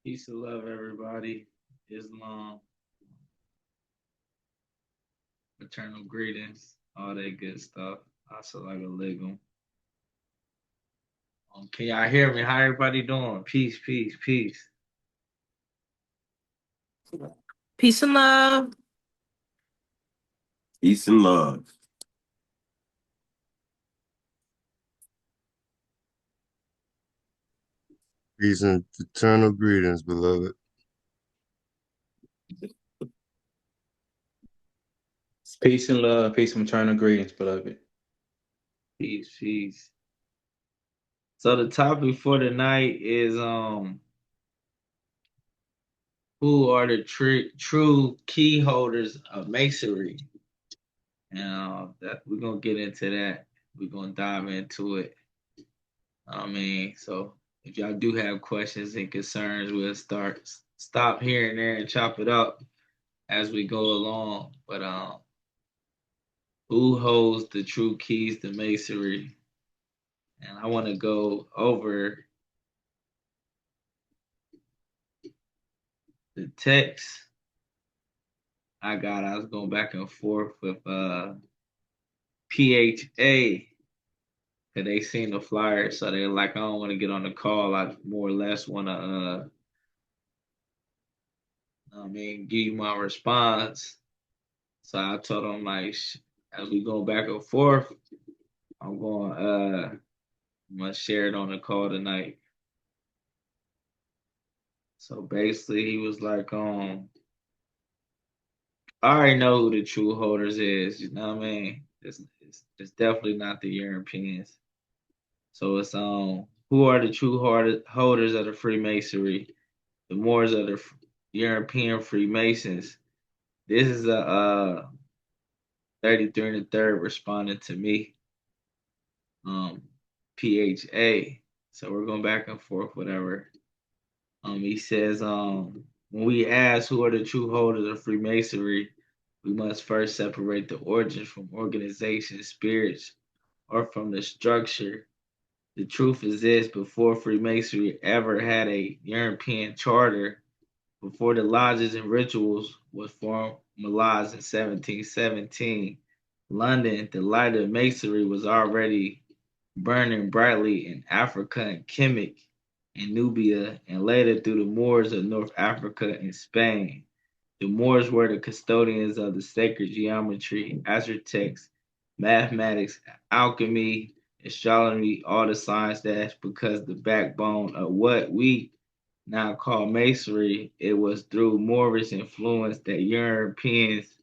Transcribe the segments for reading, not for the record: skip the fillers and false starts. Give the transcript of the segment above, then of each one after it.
Peace and love, everybody. Islam, eternal greetings, all that good stuff. Assalamu alaikum. Can y'all hear me? How everybody doing? Peace, peace, peace. Peace and love. Peace and love. Peace and eternal greetings, beloved. Peace and love, peace and eternal greetings, beloved. Peace, peace. So the topic for tonight is who are the true key holders of masonry? And that we're gonna get into that. We're gonna dive into it. So if y'all do have questions and concerns, we'll stop here and there and chop it up as we go along. But who holds the true keys to masonry? And I want to go over the text I was going back and forth with PHA because they seen the flyer, so they're like, I don't want to get on the call. I more or less want to, give you my response. So I told them like, as we go back and forth, I'm going I'm gonna share it on the call tonight. So basically, he was like, I already know who the true holders is. You know what I mean? It's definitely not the Europeans. So it's who are the true holders of the Freemasonry? The Moors of the European Freemasons. This is a 33 and a third responding to me, PHA. So we're going back and forth, whatever. He says, when we ask who are the true holders of Freemasonry, we must first separate the origins from organization, spirits, or from the structure. The truth is this: before Freemasonry ever had a European charter, before the lodges and rituals was formalized in 1717, London, the light of Masonry was already burning brightly in Africa and Kemet in Nubia, and later through the Moors of North Africa and Spain. The Moors were the custodians of the sacred geometry, aztecs, mathematics, alchemy, astrology, all the science that's because the backbone of what we now call masonry. It was through Moorish influence that Europeans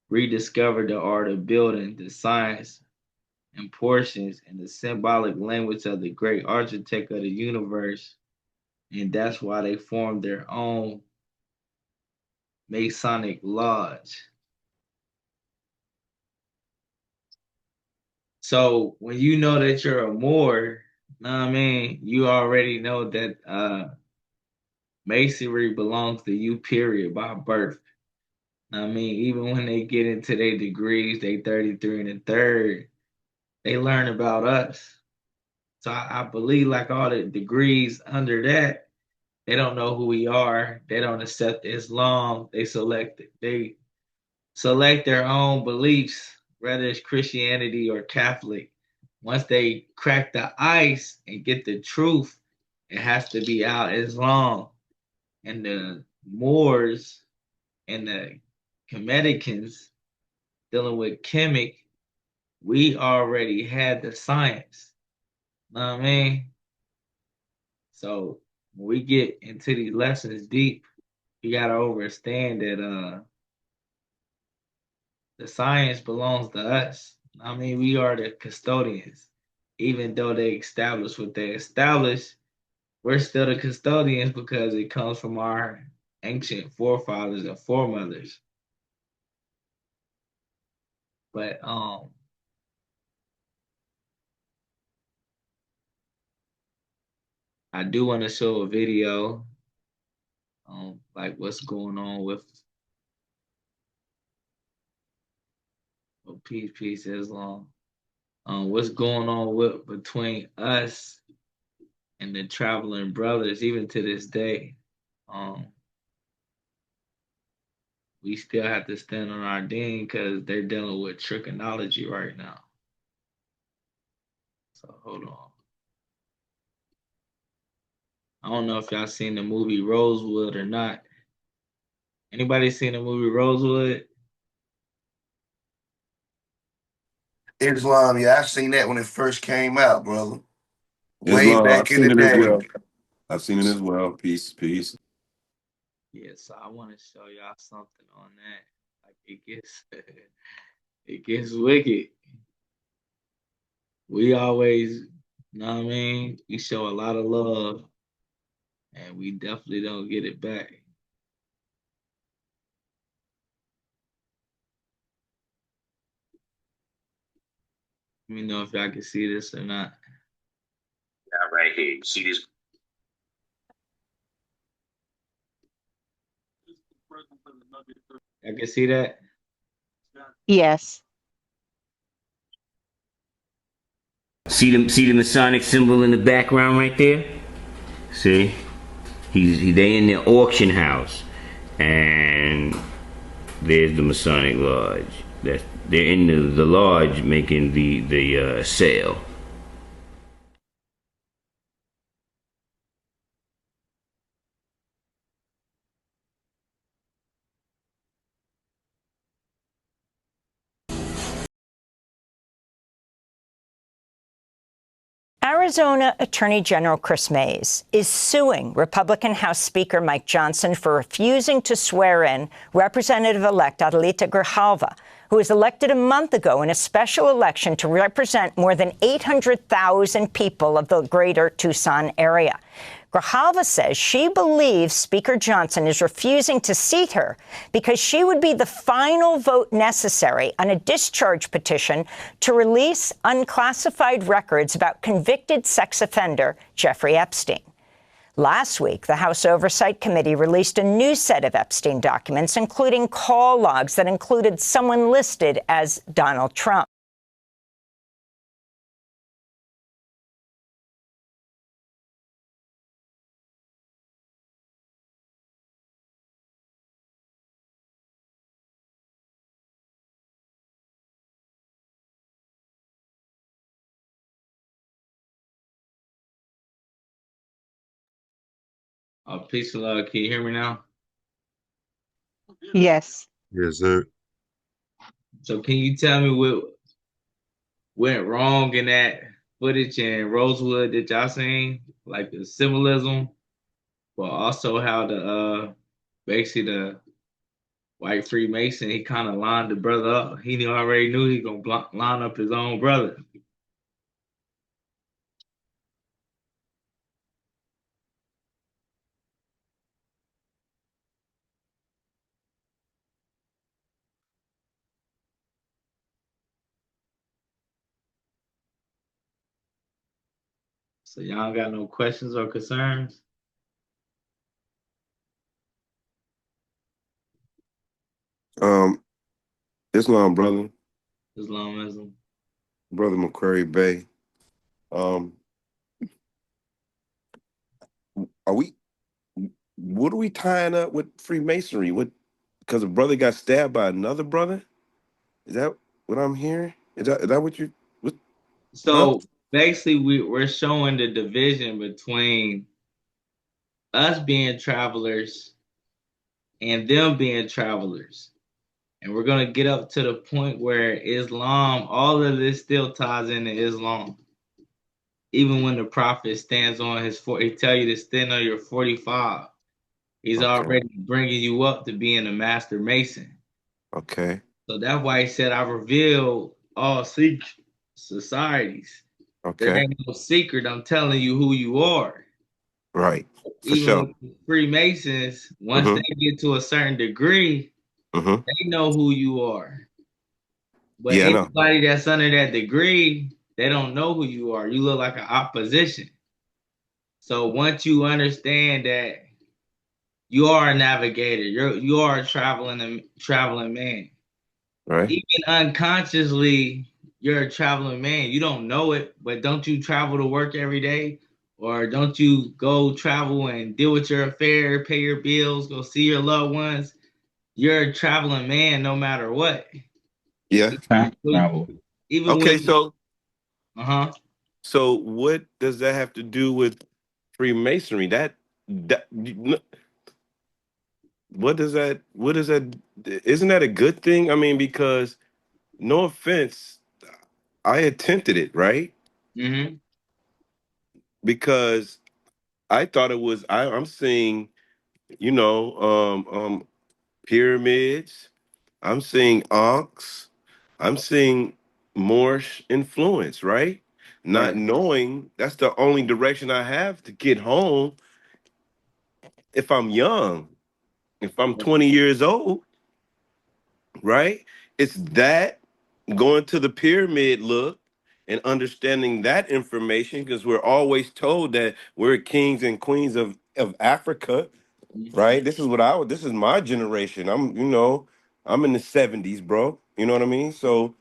rediscovered the art of building, the science and portions, and the symbolic language of the great architect of the universe. And that's why they formed their own Masonic lodge. So when you know that you're a Moor, know what I mean, you already know that masonry belongs to you, period, by birth. I mean, even when they get into their degrees, they 33 and a third, they learn about us. So I believe like all the degrees under that, they don't know who we are. They don't accept Islam. They select their own beliefs, whether it's Christianity or Catholic. Once they crack the ice and get the truth, it has to be out Islam. And the Moors and the Kemeticans dealing with Kemet, we already had the science. Know what I mean? So when we get into these lessons deep, you gotta understand that the science belongs to us. I mean, we are the custodians. Even though they established what they established, we're still the custodians because it comes from our ancient forefathers and foremothers. But I do want to show a video like what's going on with peace Islam. What's going on with between us and the traveling brothers, even to this day. we still have to stand on our ding because they're dealing with trigonology right now. So hold on. I don't know if y'all seen the movie Rosewood or not. Anybody seen the movie Rosewood? Islam, yeah, I seen that when it first came out, brother. Way Islam, back I've in the seen it as day. well. I've seen it as well. Peace, peace. Yeah, so I want to show y'all something on that. Like it gets it gets wicked. We always, you know what I mean? We show a lot of love and we definitely don't get it back. Let me know if y'all can see this or not. Right here. You see this? I can see that. Yes. See the Masonic symbol in the background right there? See? They in the auction house. And there's the Masonic Lodge. They're in the lodge making the sale. Arizona Attorney General Chris Mays is suing Republican House Speaker Mike Johnson for refusing to swear in Representative-elect Adelita Grijalva, who was elected a month ago in a special election to represent more than 800,000 people of the greater Tucson area. Grijalva says she believes Speaker Johnson is refusing to seat her because she would be the final vote necessary on a discharge petition to release unclassified records about convicted sex offender Jeffrey Epstein. Last week, the House Oversight Committee released a new set of Epstein documents, including call logs that included someone listed as Donald Trump. Peace and love. Can you hear me now? Yes. Yes, sir. So can you tell me what went wrong in that footage in Rosewood that y'all seen? Like the symbolism, but also how basically the white Freemason, he kind of lined the brother up. He already knew he gonna line up his own brother. So y'all got no questions or concerns? Um, Islam, brother, Islamism. brother McQuarrie Bay. Um, are we? What are we tying up with Freemasonry? What? Because a brother got stabbed by another brother? Is that what I'm hearing? Is that what you? What? Huh? So basically, we're showing the division between us being travelers and them being travelers. And we're gonna get up to the point where Islam, all of this still ties into Islam. Even when the prophet stands on he tell you to stand on your 45. He's Okay. already bringing you up to being a master mason. Okay. So that's why he said, I reveal all societies. There Okay. ain't no secret. I'm telling you who you are. Right. For Even sure. with the Freemasons, once they Mm-hmm. get to a certain degree, Mm-hmm. they know who you are. But Yeah, I know. anybody that's under that degree, they don't know who you are. You look like an opposition. So once you understand that you are a navigator, you are a traveling man. Right. Even unconsciously, you're a traveling man. You don't know it, but don't you travel to work every day Or don't you go travel and deal with your affair, pay your bills, go see your loved ones? You're a traveling man no matter what. Yeah. Time travel. Even Okay, when, so uh-huh. so what does that have to do with Freemasonry? That what is that isn't that a good thing? I mean, because no offense, I attempted it, right? Mm-hmm. Because I thought it was I'm seeing, you know, pyramids, I'm seeing Ankhs, I'm seeing Moorish influence, right? Not Right. knowing that's the only direction I have to get home if I'm young. If I'm 20 years old, right? It's that going to the pyramid look and understanding that information because we're always told that we're kings and queens of Africa, Mm-hmm. right? This is my generation. I'm in the 70s, bro. You know what I mean? So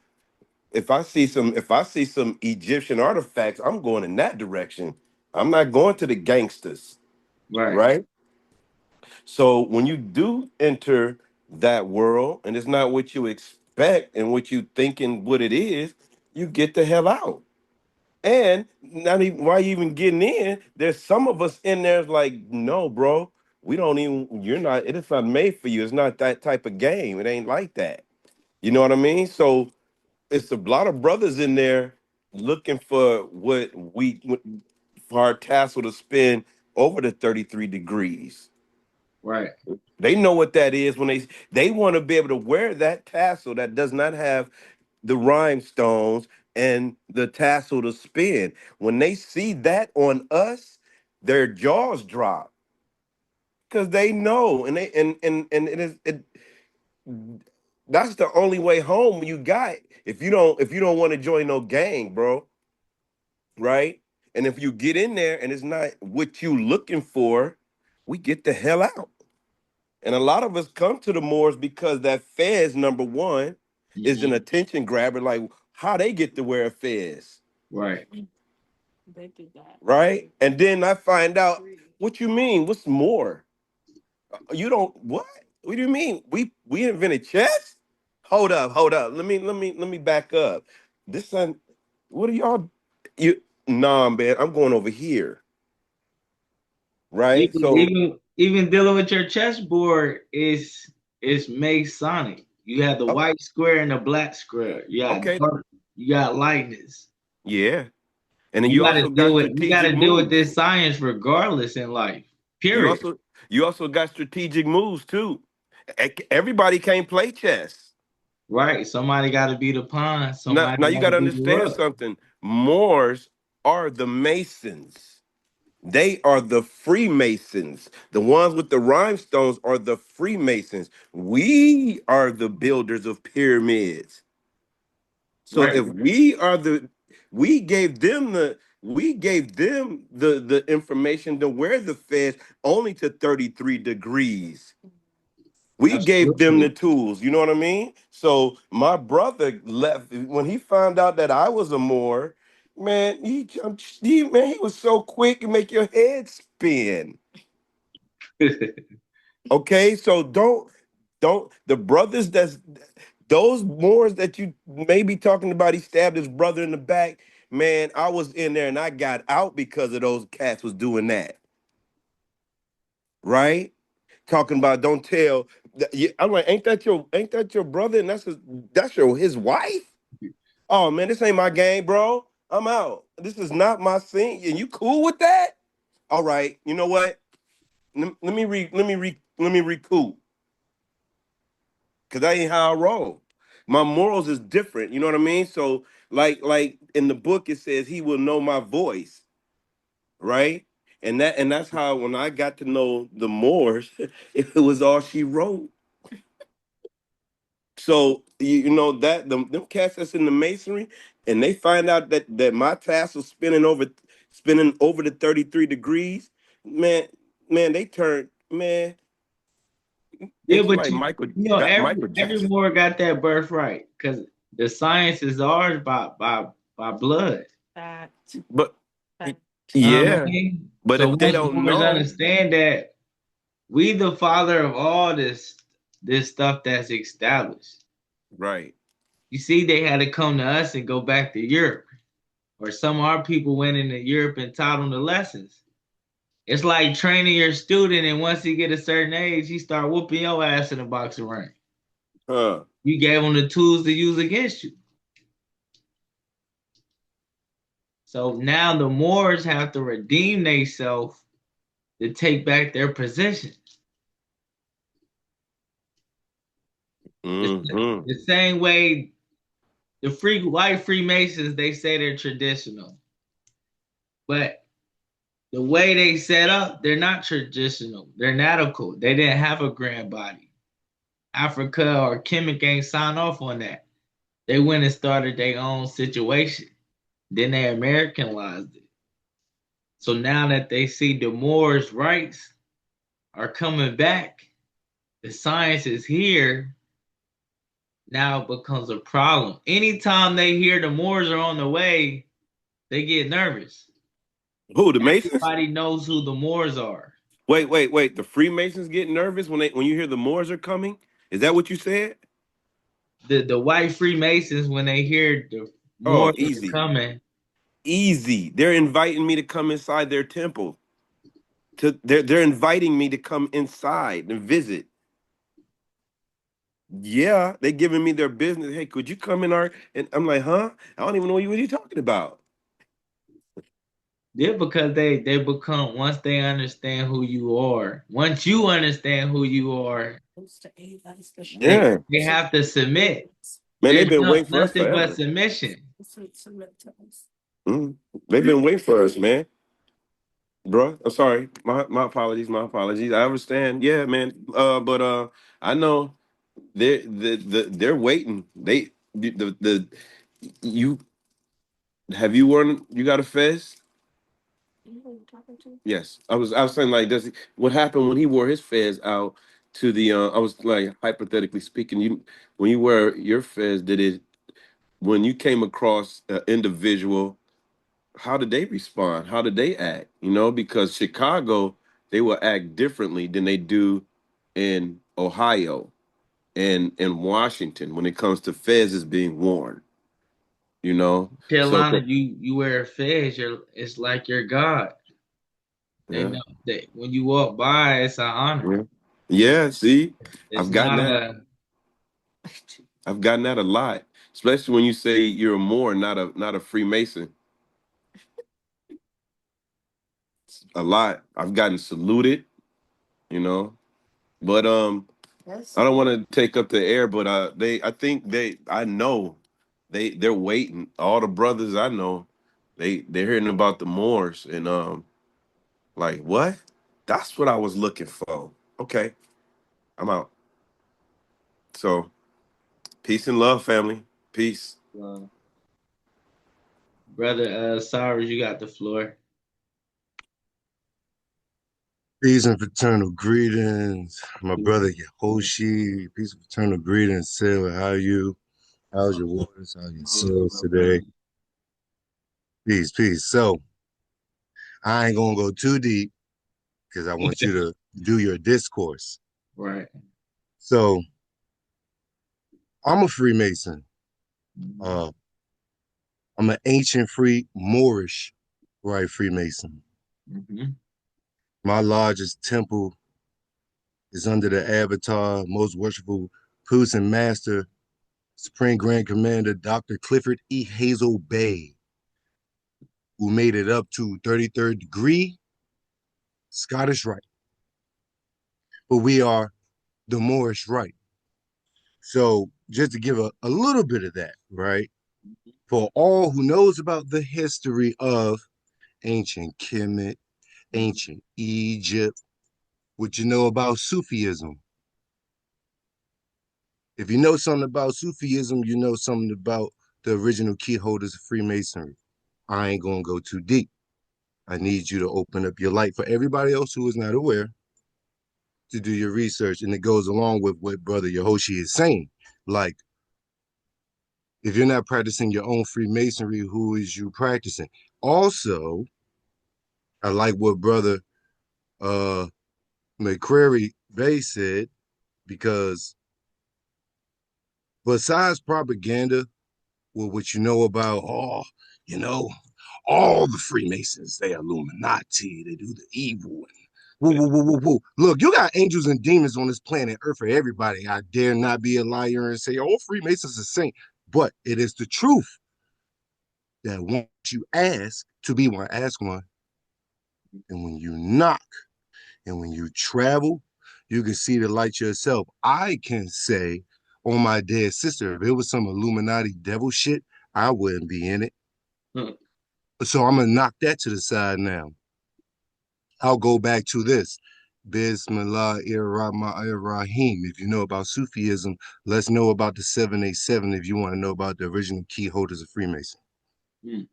if I see some Egyptian artifacts, I'm going in that direction. I'm not going to the gangsters, Right. right? So when you do enter that world and it's not what you expect and what you thinking what it is, you get the hell out. And not even why you even getting in, there's some of us in there's like, no, bro, we don't even you're not it's not made for you. It's not that type of game. It ain't like that. You know what I mean? So it's a lot of brothers in there looking for for our tassel to spin over the 33 degrees. Right. They know what that is when they want to be able to wear that tassel that does not have the rhinestones and the tassel to spin. When they see that on us, their jaws drop because they know, and they and that's the only way home you got. If you don't want to join no gang, bro, right? And if you get in there and it's not what you looking for, we get the hell out. And a lot of us come to the Moors because that fez, number one, is an Mm-hmm. attention grabber. Like, how they get to wear a fez, Right. right? And then I find out, what you mean? What's more? You don't what? What do you mean? We invented chess? Hold up. Let me back up. This son, what are y'all? You Nah, man. I'm going over here, right? Even So even even dealing with your chessboard is Masonic. You have the o- white square and the black square. You got okay, dark, you got lightness. yeah. And then You you gotta also deal got with you strategic gotta deal with moves. this science regardless in life. You Period. also you also got strategic moves too. Everybody can't play chess. Right. Somebody gotta be the pawn, Now somebody you got gotta to be the understand rook. something. Moors are the Masons. They are the Freemasons. The ones with the rhinestones are the Freemasons. We are the builders of pyramids. So Right. if we are the we gave them the information to wear the fez only to 33 degrees. We gave them the Absolutely. tools, you know what I mean? So my brother left when he found out that I was a Moor, man, he was so quick to make your head spin. Okay, so don't the brothers that's those Moors that you may be talking about, he stabbed his brother in the back. Man, I was in there and I got out because of those cats was doing that, right? Talking about don't tell. I'm like, ain't that your brother? And that's your his wife. Oh man, this ain't my game, bro. I'm out. This is not my thing. And you cool with that? All right. You know what? Let me recoup because that ain't how I roll. My morals is different. You know what I mean? So like in the book it says he will know my voice, right? And that's how when I got to know the Moors, it was all she wrote. So you know that them cats that's in the masonry, and they find out that my tassel spinning over the 33 degrees, man, they turn man, Yeah, it's but like every Michael every Jackson. Moor got that birthright because the science is ours by blood. But I Yeah, mean? but So if they once don't Moors know, understand that we the father of all this stuff that's established. right? You see, they had to come to us and go back to Europe. Or some of our people went into Europe and taught them the lessons. It's like training your student, and once he get a certain age, he start whooping your ass in a boxing ring. Huh? You gave him the tools to use against you. So now the Moors have to redeem themselves to take back their position. Mm-hmm. The same way the white Freemasons, they say they're traditional, but the way they set up, they're not traditional. They're nautical. They didn't have a grand body. Africa or Kemet ain't signed off on that. They went and started their own situation. Then they Americanized it. So now that they see the Moors' rights are coming back, the science is here, now it becomes a problem. Anytime they hear the Moors are on the way, they get nervous. Who, the Masons? Everybody knows who the Moors are. Wait. The Freemasons get nervous when you hear the Moors are coming? Is that what you said? The white Freemasons, when they hear the Oh, Moors are easy. coming, Easy. They're inviting me to come inside their temple. They're inviting me to come inside and visit. Yeah, they giving me their business. Hey, could you come in our? And I'm like, huh? I don't even know what you talking about. yeah, because they become once they understand who you are. Once you understand who you are, Yeah, they have to submit. man, they've There's been waiting for us nothing but forever. submission. Mhm. They've been waiting for us, man. Bro, I'm sorry. My apologies. My apologies. I understand. Yeah, man. But I know they're waiting. The you have you worn you got a fez? Yes, I was saying like does what happened when he wore his fez out to the I was like hypothetically speaking you when you wear your fez did it when you came across an individual how did they respond how did they act because Chicago they will act differently than they do in Ohio and in Washington when it comes to fezes being worn so Carolina, you wear a fez, it's like you're God. They yeah know that when you walk by, it's an honor. yeah yeah see It's I've gotten not that a I've gotten that a lot, especially when you say you're a Moor, not a Freemason. A lot. I've gotten saluted, you know. But I don't want to take up the air, but I think I know they're waiting. All the brothers I know, they're hearing about the Moors and like what? That's what I was looking for. Okay, I'm out. So peace and love, family. Peace. brother. Cyrus, you got the floor. Peace and fraternal greetings. My brother Yehoshi. Peace and fraternal greetings, Sailor. How are you? How's your waters? How's your souls today? Peace, peace. So I ain't gonna go too deep because I want you to do your discourse. Right. So I'm a Freemason. Uh, I'm an ancient free Moorish right Freemason. Mm-hmm. My largest temple is under the avatar, most worshipful priest and master, Supreme Grand Commander Dr. Clifford E. Hazel Bay, who made it up to 33rd degree Scottish Rite. But we are the Moorish Rite. So just to give a little bit of that, right? For all who knows about the history of ancient Kemet, ancient Egypt, what you know about Sufism. If you know something about Sufism, you know something about the original key holders of Freemasonry. I ain't gonna go too deep. I need you to open up your light for everybody else who is not aware to do your research. And it goes along with what Brother Yehoshi is saying. Like, if you're not practicing your own Freemasonry, who is you practicing? Also, I like what brother McCrary Bay said, because besides propaganda, well, what you know about, you know, all the Freemasons, they Illuminati, they do the evil. And whoa, whoa, whoa, whoa, whoa. Look, you got angels and demons on this planet Earth for everybody. I dare not be a liar and say, oh, Freemasons are saint. But it is the truth that once you ask to be one, ask one. And when you knock and when you travel, you can see the light yourself. I can say on my dead sister, if it was some Illuminati devil shit, I wouldn't be in it. So I'm gonna knock that to the side now. I'll go back to this. Bismillah Rahim. If you know about Sufism, let's know about the 787 if you want to know about the original key holders of Freemason. Mm.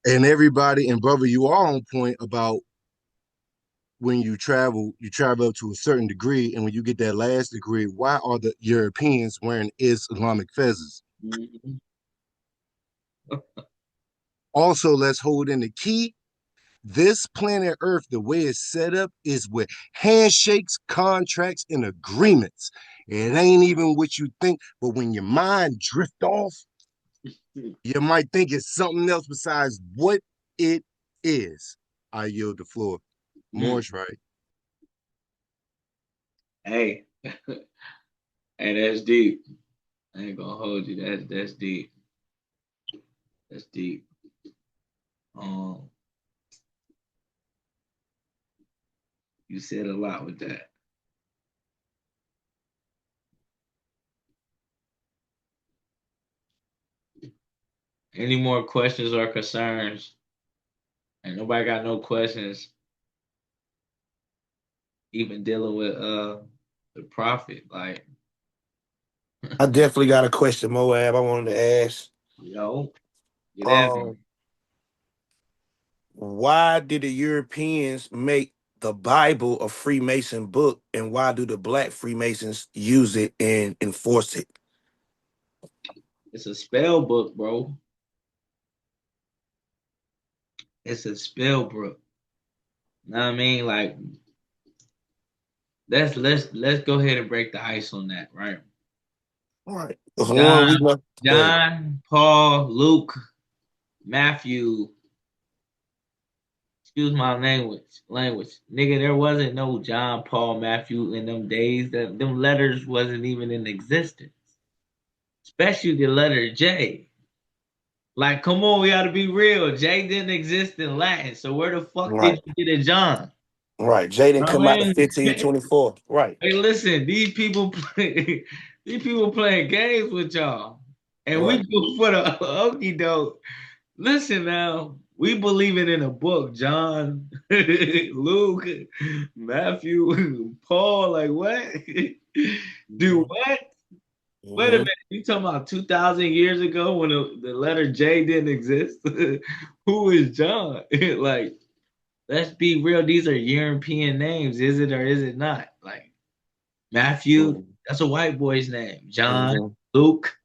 And everybody, and brother, you are on point about when you travel up to a certain degree, and when you get that last degree, why are the Europeans wearing Islamic fezzes? Mm-hmm. Also, let's hold in the key. This planet Earth, the way it's set up, is with handshakes, contracts, and agreements. It ain't even what you think, but when your mind drift off, you might think it's something else besides what it is. I yield the floor. Morris, right? Hey, hey, that's deep. I ain't gonna hold you. That's deep. That's deep. Um, you said a lot with that. Any more questions or concerns? Ain't nobody got no questions. Even dealing with the prophet, like I definitely got a question, Moab. I wanted to ask. yo, get at me. Um, why did the Europeans make the Bible a Freemason book, and why do the Black Freemasons use it and enforce it? It's a spell book, bro. It's a spell book. Know what I mean? Like let's go ahead and break the ice on that, right? All right. The one John, we know. Go ahead. John, Paul, Luke, Matthew. Excuse my language. Nigga, there wasn't no John, Paul, Matthew in them days. Them letters wasn't even in existence. Especially the letter J. Like, come on, we gotta be real. J didn't exist in Latin. So where the fuck Right. did you get a John? Right. Jay didn't I come out to mean, 1524. Right. hey, listen, these people play, these people playing games with y'all. And we Right. go for the okie doke. Listen now, we believing in a book, John, Luke, Matthew, Paul. Like what? Do what? Wait a Mm-hmm. minute. You talking about 2,000 years ago when the letter J didn't exist? Who is John? Like, let's be real. These are European names. Is it or is it not? Like Matthew, that's a white boy's name. John, Mm-hmm. Luke,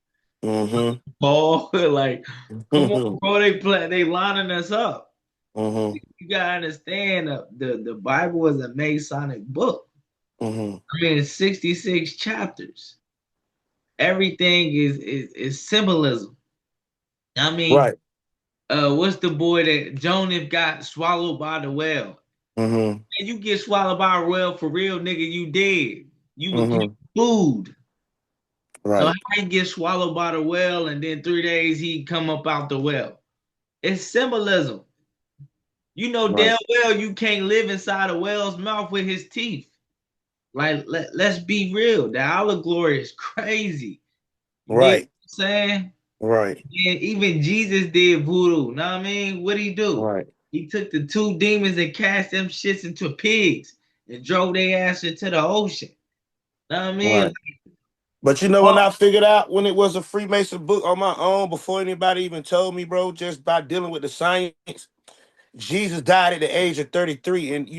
Mm-hmm. Paul. Like, come on, Mm-hmm. bro. They lining us up. Mm-hmm. You gotta understand the Bible is a Masonic book. Mm-hmm. I mean, it's 66 chapters. Everything is symbolism. I mean, Right. what's the boy that Jonah got swallowed by the whale? Mm-hmm. And you get swallowed by a whale for real, nigga, you dead. You became Mm-hmm. food. So how Right. he get swallowed by the whale and then 3 days he come up out the well? It's symbolism. You know Right. damn well you can't live inside a whale's mouth with his teeth. Like let's be real. The allegory is crazy. You dig Right. what I'm saying? Right. And even Jesus did voodoo. Know what I mean? What did he do? Right. He took the two demons and cast them shits into pigs and drove their ass into the ocean. Know what I mean? Right. But you know when Oh, I figured out when it was a Freemason book on my own before anybody even told me, bro, just by dealing with the science, Jesus died at the age of 33, and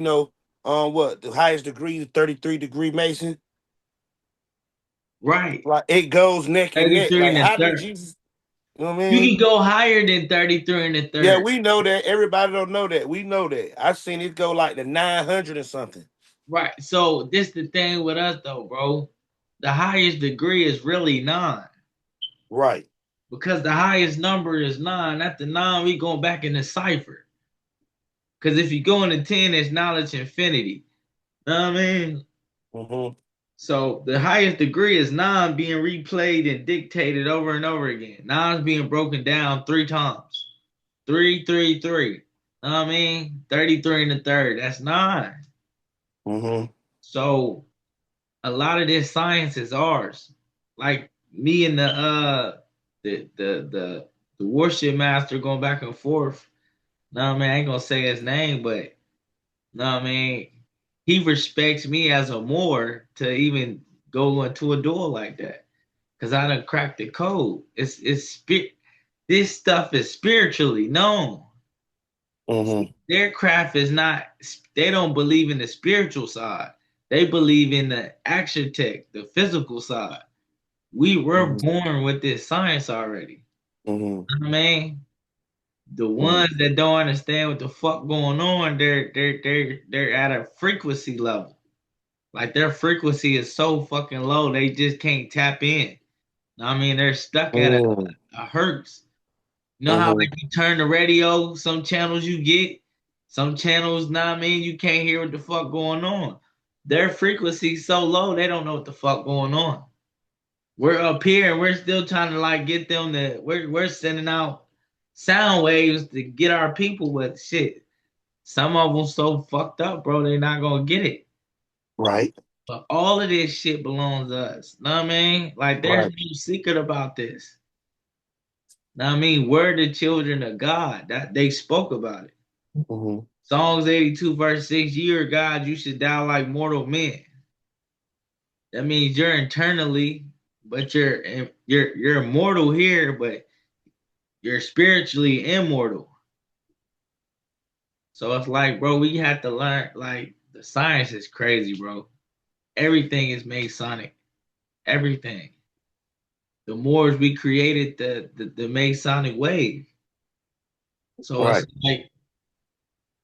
what the highest degree is 33-degree Mason. right. Like it goes neck and neck. 33 Like and a how did third. Jesus? You know what I You mean? can go higher than 33 in the Yeah, third. we know that. Everybody don't know that. We know that. I seen it go like the 900 or something. Right. So this the thing with us though, bro. The highest degree is really 9. Right. Because the highest number is 9. After 9, we going back in the cipher. Because if you go into 10, it's knowledge infinity. Know what I mean? Mm-hmm. So the highest degree is 9 being replayed and dictated over and over again. 9's being broken down 3 times. 3, 3, 3. Know what I mean? 33 in the third. That's 9. Mm-hmm. So a lot of this science is ours. Like me and the worship master going back and forth. No, I mean, I ain't gonna say his name, but no, I mean, he respects me as a Moor to even go into a door like that. Cause I done cracked the code. This stuff is spiritually known. Mm-hmm. Their craft is not, they don't believe in the spiritual side. They believe in the action tech, the physical side. We were Mm-hmm. born with this science already. Mm-hmm. You know what I mean? The Mm-hmm. ones that don't understand what the fuck going on, they're at a frequency level. Like their frequency is so fucking low, they just can't tap in. I mean, they're stuck at a hertz. You know how Mm-hmm. like you turn the radio, some channels you get, some channels, know what I mean, you can't hear what the fuck going on. Their frequency so low, they don't know what the fuck going on. We're up here and we're still trying to like get them to we're sending out sound waves to get our people, but shit. Some of them so fucked up, bro, they not gonna get it. Right. But all of this shit belongs to us. Know what I mean? Like there's Right. no secret about this. Know what I mean? We're the children of God. That they spoke about it. Mm-hmm. Psalms 82, verse 6, you are God, you should die like mortal men. That means you're internally, but you're immortal here, but you're spiritually immortal. So it's like, bro, we have to learn. Like the science is crazy, bro. Everything is Masonic. Everything. The Moors we created the Masonic wave. So it's Right. like,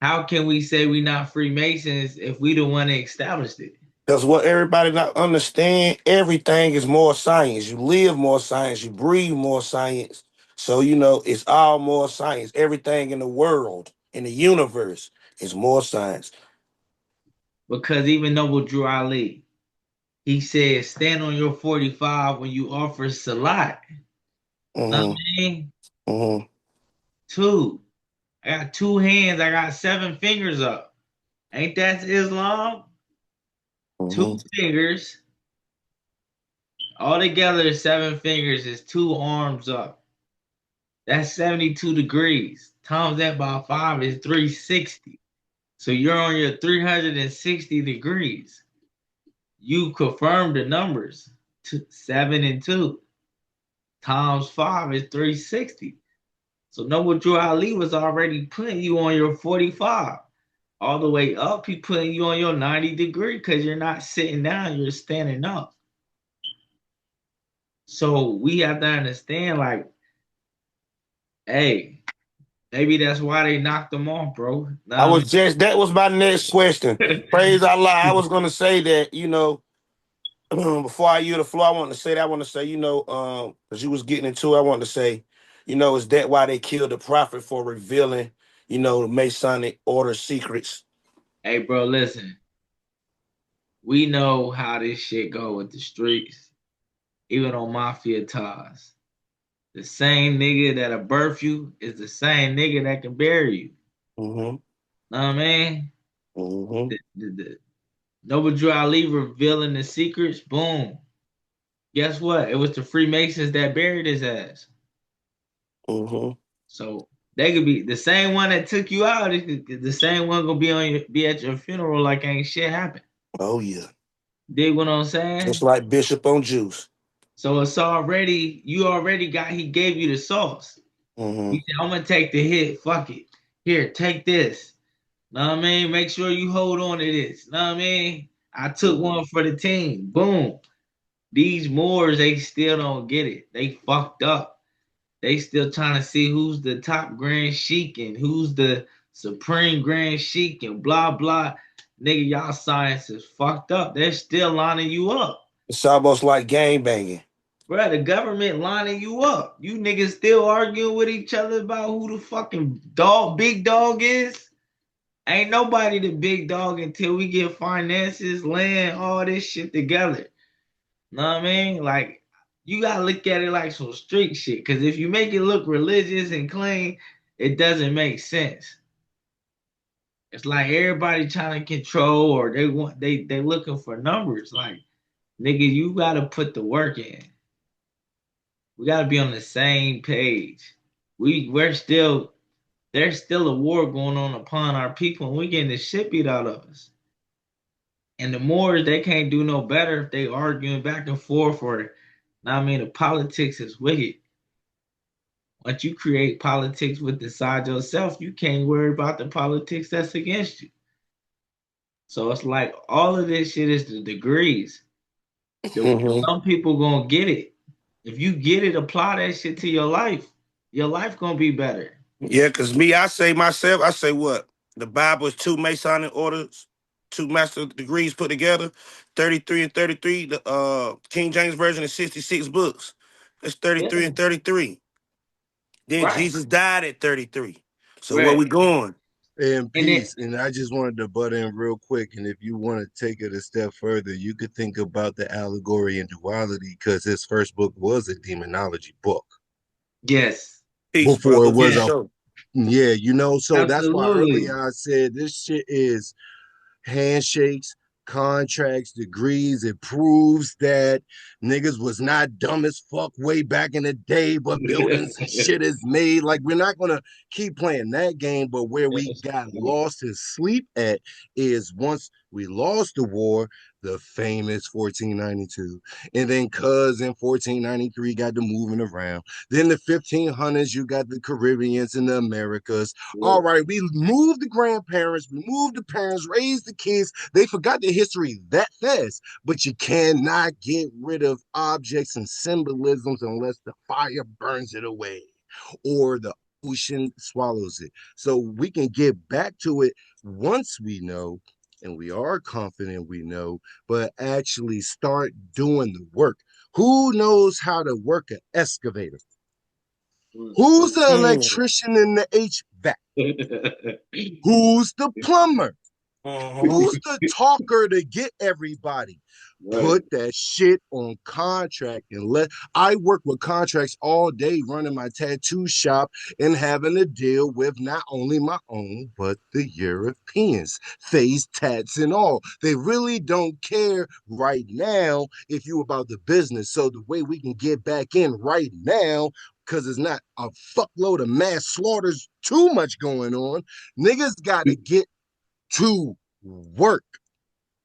how can we say we not Freemasons if we the one that established it? Because what everybody not understand, everything is more science. You live more science. You breathe more science. So, it's all more science. Everything in the world, in the universe, is more science. Because even Noble Drew Ali, he said, stand on your 45 when you offer salat. Know what I Mm-hmm. mean? Mm-hmm. Two. I got 2 hands. I got 7 fingers up. Ain't that Islam? Two Mm-hmm. fingers. All together, 7 fingers is 2 arms up. That's 72 degrees. Times that by 5 is 360. So you're on your 360 degrees. You confirm the numbers. 7 and 2 times 5 is 360. So Noble Drew Ali was already putting you on your 45. All the way up, he putting you on your 90 degree because you're not sitting down, you're standing up. So we have to understand, like, hey, maybe that's why they knocked them off, bro. That was my next question. Praise Allah. I was going to say that, before I yield the floor, I want to say, because you was getting into it, I want to say, is that why they killed the prophet for revealing, the Masonic order secrets? Hey, bro, listen. We know how this shit go with the streets, even on mafia ties. The same nigga that'll birth you is the same nigga that can bury you. Mm-hmm. Know what I mean? Mm-hmm. The Noble Drew Ali revealing the secrets, boom. Guess what? It was the Freemasons that buried his ass. Mm-hmm. So they could be the same one that took you out. The same one gonna be at your funeral like ain't shit happened. Oh, yeah. Dig what I'm Just saying? like Bishop on Juice. So you already got. He gave you the sauce. He Mm-hmm. said, "I'm gonna take the hit. Fuck it. Here, take this. Know what I mean? Make sure you hold on to this. Know what I mean? I took Mm-hmm. one for the team. Boom. These Moors, they still don't get it. They fucked up. They still trying to see who's the top Grand Sheik and who's the Supreme Grand Sheik and blah blah. Nigga, y'all science is fucked up. They're still lining you up. It's almost like gang banging. Bro, the government lining you up. You niggas still arguing with each other about who the fucking big dog is? Ain't nobody the big dog until we get finances, land, all this shit together. Know what I mean? Like, you gotta look at it like some street shit. Cause if you make it look religious and clean, it doesn't make sense. It's like everybody trying to control or they looking for numbers. Like, nigga, you gotta put the work in. We gotta be on the same page. There's still a war going on upon our people, and we getting the shit beat out of us. And the Moors, they can't do no better if they arguing back and forth or, I mean, the politics is wicked. Once you create politics with inside yourself, you can't worry about the politics that's against you. So it's like all of this shit is the degrees. Some people gonna get it. If you get it, apply that shit to your life. Your life gonna be better. Yeah, because me, I say what? The Bible is 2 Masonic orders, 2 master degrees put together, 33 and 33. The King James Version is 66 books. That's 33 and 33. Then Right. Jesus died at 33. So where Right. we going? And peace. And I just wanted to butt in real quick. And if you want to take it a step further, you could think about the allegory and duality, because his first book was a demonology book. Yes. Peace, Before brother. it was Show. yeah, you know, so that's why Absolutely. earlier I said this shit is handshakes, contracts, degrees. It proves that niggas was not dumb as fuck way back in the day, but buildings and shit is made. Like, we're not gonna keep playing that game, but where we got lost in sleep at is once we lost the war, the famous 1492, and then cuz in 1493 got the moving around. Then the 1500s, you got the Caribbeans and the Americas. All right, we moved the grandparents, we moved the parents, raised the kids. They forgot the history that fast, but you cannot get rid of objects and symbolisms unless the fire burns it away or the ocean swallows it. So we can get back to it once we know, and we are confident we know, but actually start doing the work. Who knows how to work an excavator? Who's the electrician in the HVAC? Who's the plumber? Who's the talker to get everybody? Put that shit on contract and I work with contracts all day running my tattoo shop and having to deal with not only my own, but the Europeans, face tats and all. They really don't care right now if you about the business. So the way we can get back in right now, because it's not a fuckload of mass slaughters, too much going on, niggas got to get to work.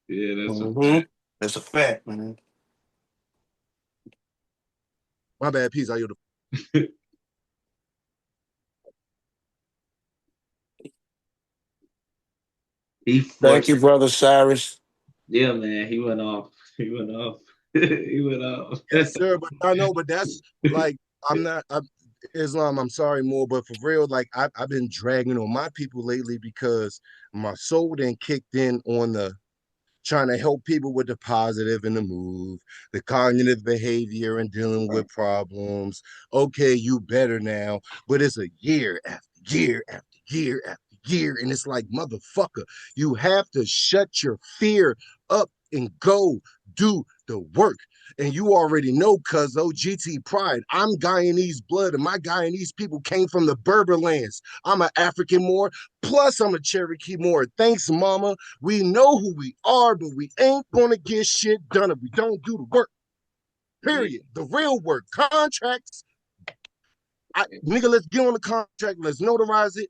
Yeah, that's a fact. That's a fact, man. My bad, peace. I yield. Thank you, brother Cyrus. Yeah, man, he went off. He went off. He went off. Yes, sir. But I know, but that's like Islam. I'm sorry, more, but for real, like I've been dragging on my people lately because my soul then kicked in on the trying to help people with the positive and the move, the cognitive behavior and dealing with problems. Okay, you better now, but it's a year after year after year after year. And it's like, motherfucker, you have to shut your fear up and go do the work. And you already know, cuz OGT Pride, I'm Guyanese blood, and my Guyanese people came from the Berber lands. I'm an African Moor, plus I'm a Cherokee Moor. Thanks, mama. We know who we are, but we ain't gonna get shit done if we don't do the work. Period. The real work. Contracts. Nigga, let's get on the contract. Let's notarize it.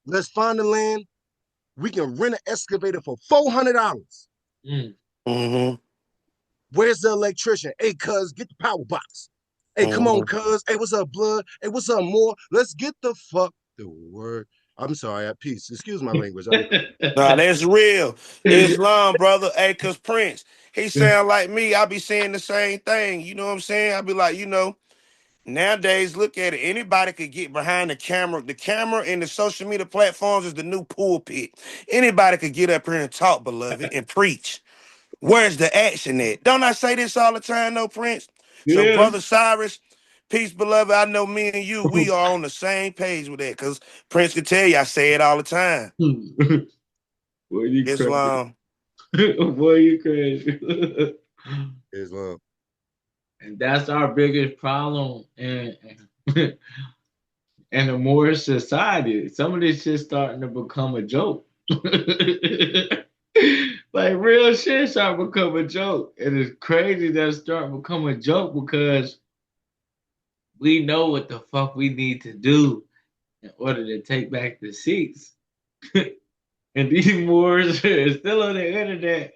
Let's find the land. We can rent an excavator for $400. Where's the electrician? Hey, cuz, get the power box. Hey, come on, cuz. Hey, what's up, blood? Hey, what's up, more? Let's get the fuck the word. I'm sorry, at peace. Excuse my language. Nah, that's real. Islam, brother. Hey, cuz Prince, he sound like me. I be saying the same thing. You know what I'm saying? I be like, Nowadays, look at it. Anybody could get behind the camera. The camera and the social media platforms is the new pulpit. Anybody could get up here and talk, beloved, and preach. Where's the action at? Don't I say this all the time, though, Prince? So, Yeah. Brother Cyrus, peace, beloved. I know me and you, we are on the same page with that. Because Prince can tell you, I say it all the time. Boy, you crazy. Islam. Boy, you crazy. Islam. And that's our biggest problem in the Moorish society. Some of this shit starting to become a joke. Like real shit starting to become a joke. And it's crazy that it's starting to become a joke because we know what the fuck we need to do in order to take back the seats. And these Moors are still on the internet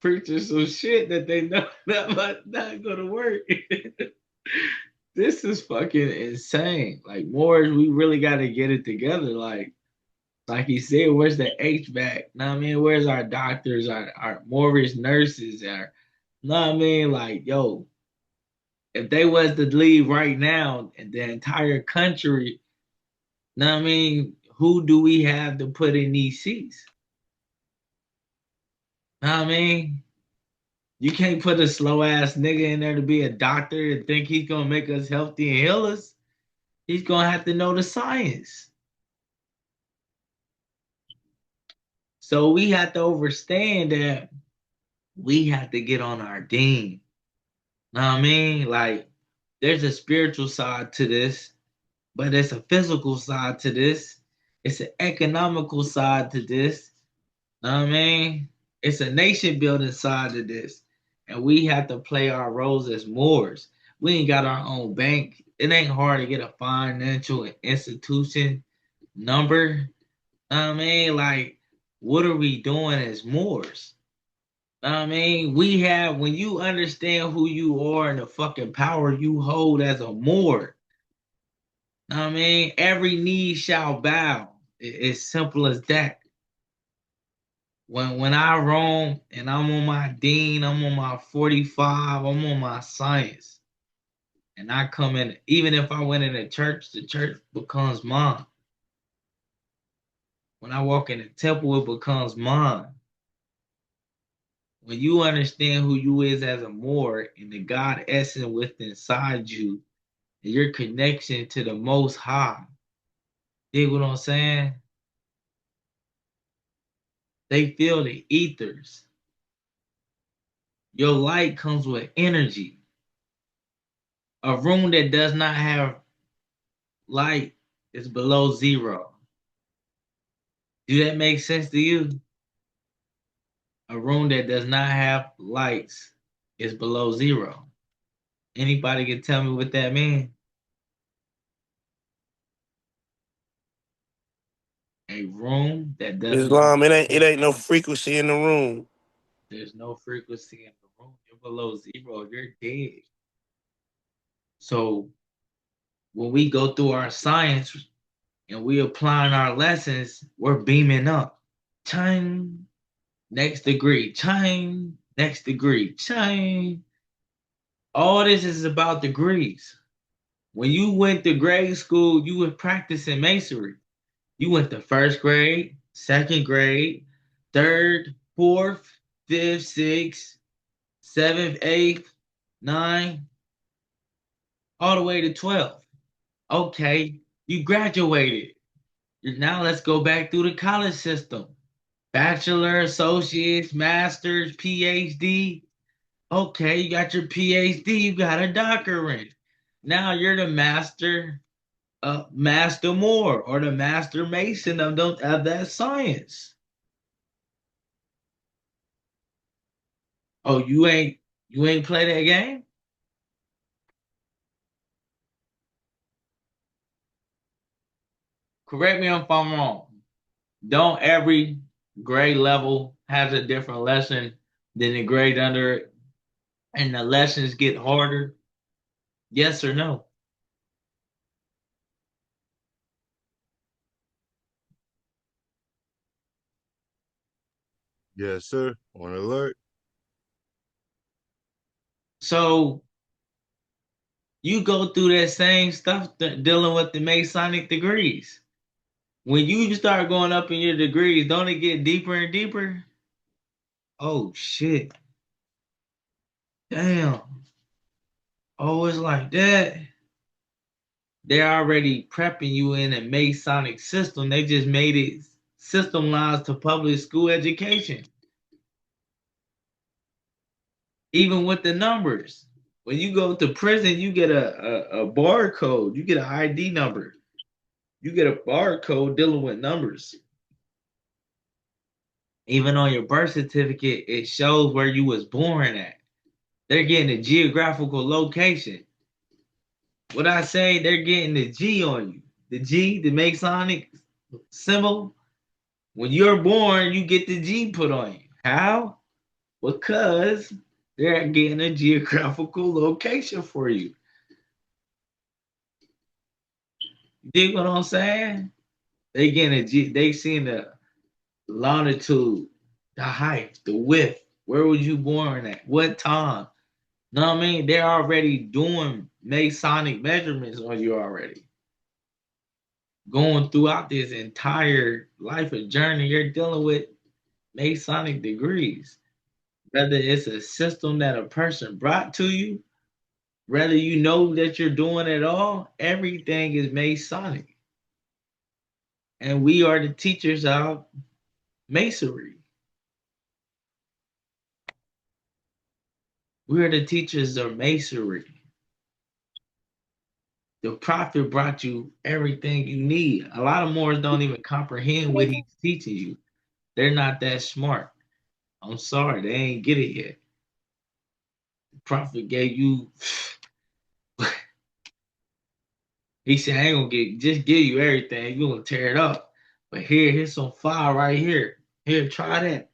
preaching some shit that they know not gonna work. This is fucking insane. Like Moors, we really gotta get it together. Like he said, where's the HVAC? Know what I mean? Where's our doctors, our Moorish nurses, know what I mean? Like, yo, if they was to leave right now in the entire country, know what I mean? Who do we have to put in these seats? Know what I mean? You can't put a slow ass nigga in there to be a doctor and think he's gonna make us healthy and heal us. He's gonna have to know the science. So we have to understand that we have to get on our deen. Know what I mean? Like, there's a spiritual side to this, but it's a physical side to this. It's an economical side to this. Know what I mean? It's a nation building side to this. And we have to play our roles as Moors. We ain't got our own bank. It ain't hard to get a financial institution number. Know what I mean? Like, what are we doing as Moors? Know what I mean, when you understand who you are and the fucking power you hold as a Moor, know what I mean, every knee shall bow. It's simple as that. When I roam and I'm on my dean, I'm on my 45, I'm on my science. And I come in, even if I went in a church, the church becomes mine. When I walk in the temple, it becomes mine. When you understand who you is as a Moor and the God essence within inside you, and your connection to the Most High, you know what I'm saying? They feel the ethers. Your light comes with energy. A room that does not have light is below zero. Do that make sense to you? A room that does not have lights is below zero. Anybody can tell me what that means? A room that does not Islam, it ain't no frequency in the room. there's no frequency in the room. You're below zero. You're dead. So when we go through our science and we applying our lessons, we're beaming up. Chime, next degree. Chime, next degree. Chime. All this is about degrees. When you went to grade school, you were practicing masonry. You went to first grade, second grade, third, fourth, fifth, sixth, seventh, eighth, ninth, all the way to 12. Okay, you graduated. Now let's go back through the college system. Bachelor, associates, masters, PhD. Okay, you got your PhD, you got a doctorate. Now you're the master Moore or the master Mason of that science. Oh, you ain't play that game? Correct me if I'm wrong. Don't every grade level has a different lesson than the grade under it, and the lessons get harder? Yes or no? Yes, sir. On alert. So You go through that same stuff dealing with the Masonic degrees. When you start going up in your degrees, don't it get deeper and deeper? Oh shit. Damn. Oh, it's like that. They're already prepping you in a Masonic system. They just made it systemized to public school education. Even with the numbers. When you go to prison, you get a barcode. You get an ID number. You get a barcode dealing with numbers. Even on your birth certificate, it shows where you was born at. They're getting a geographical location. What I say, they're getting the G on you. The G, the Masonic symbol. When you're born, you get the G put on you. How? Because they're getting a geographical location for you. You dig what I'm saying? They getting a G. They seeing the longitude, the height, the width. Where was you born at? What time? Know what I mean? They're already doing Masonic measurements on you already. Going throughout this entire life of journey, you're dealing with Masonic degrees. Whether it's a system that a person brought to you, whether you know that you're doing it all, everything is Masonic. And we are the teachers of Masonry. We are the teachers of Masonry. The prophet brought you everything you need. A lot of Moors don't even comprehend what he's teaching you. They're not that smart. I'm sorry, they ain't get it yet. The prophet gave you, he said, I ain't gonna just give you everything. You're gonna tear it up. But here's some fire right here. Here, try that.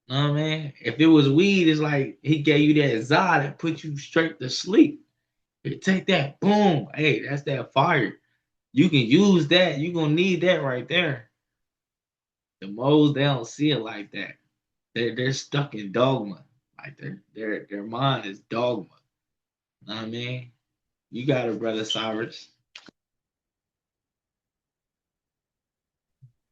Know what I mean? If it was weed, it's like he gave you that za that put you straight to sleep. Here, take that. Boom. Hey, that's that fire. You can use that. You're gonna need that right there. The moles, they don't see it like that. They're stuck in dogma. Like their mind is dogma. Know what I mean? You got it, brother Cyrus.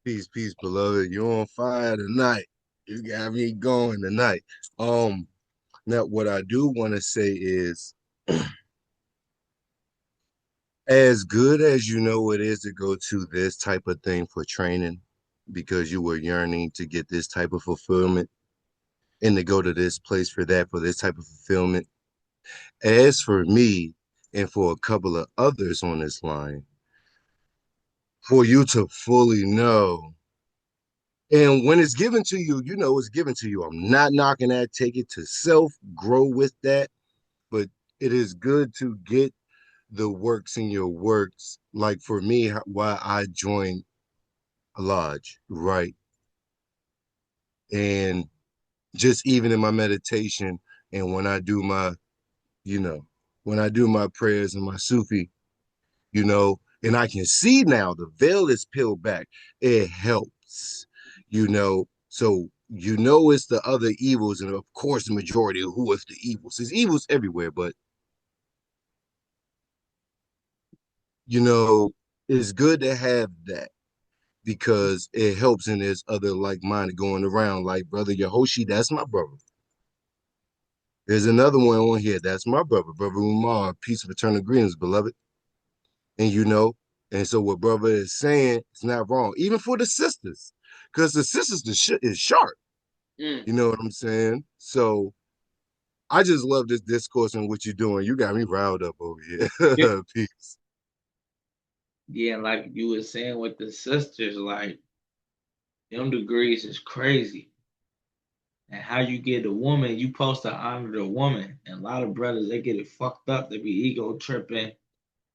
Peace, peace, beloved. You're on fire tonight. You got me going tonight. Now what I do want to say is, as good as you know it is to go to this type of thing for training, because you were yearning to get this type of fulfillment, and to go to this place for that, for this type of fulfillment. As for me, and for a couple of others on this line, for you to fully know, and when it's given to you, you know it's given to you. I'm not knocking that. Take it to self, grow with that. But it is good to get the works in your works. Like for me, why I joined a lodge, right? And just even in my meditation, and when I do my, you know, when I do my prayers and my Sufi, and I can see now the veil is peeled back. It helps, So it's the other evils, and of course the majority of who is the evils. There's evils everywhere, but it's good to have that because it helps, and there's other like-minded going around. Like brother Yehoshi, that's my brother. There's another one on here, that's my brother, brother Umar. Peace of eternal greetings, beloved. And and so what brother is saying is not wrong, even for the sisters, because the sisters, the shit is sharp. You know what I'm saying? So I just love this discourse and what you're doing. You got me riled up over Yeah. here. Peace. Yeah, like you were saying with the sisters, like them degrees is crazy. And how you get a woman, you supposed to honor the woman. And a lot of brothers, they get it fucked up. They be ego tripping.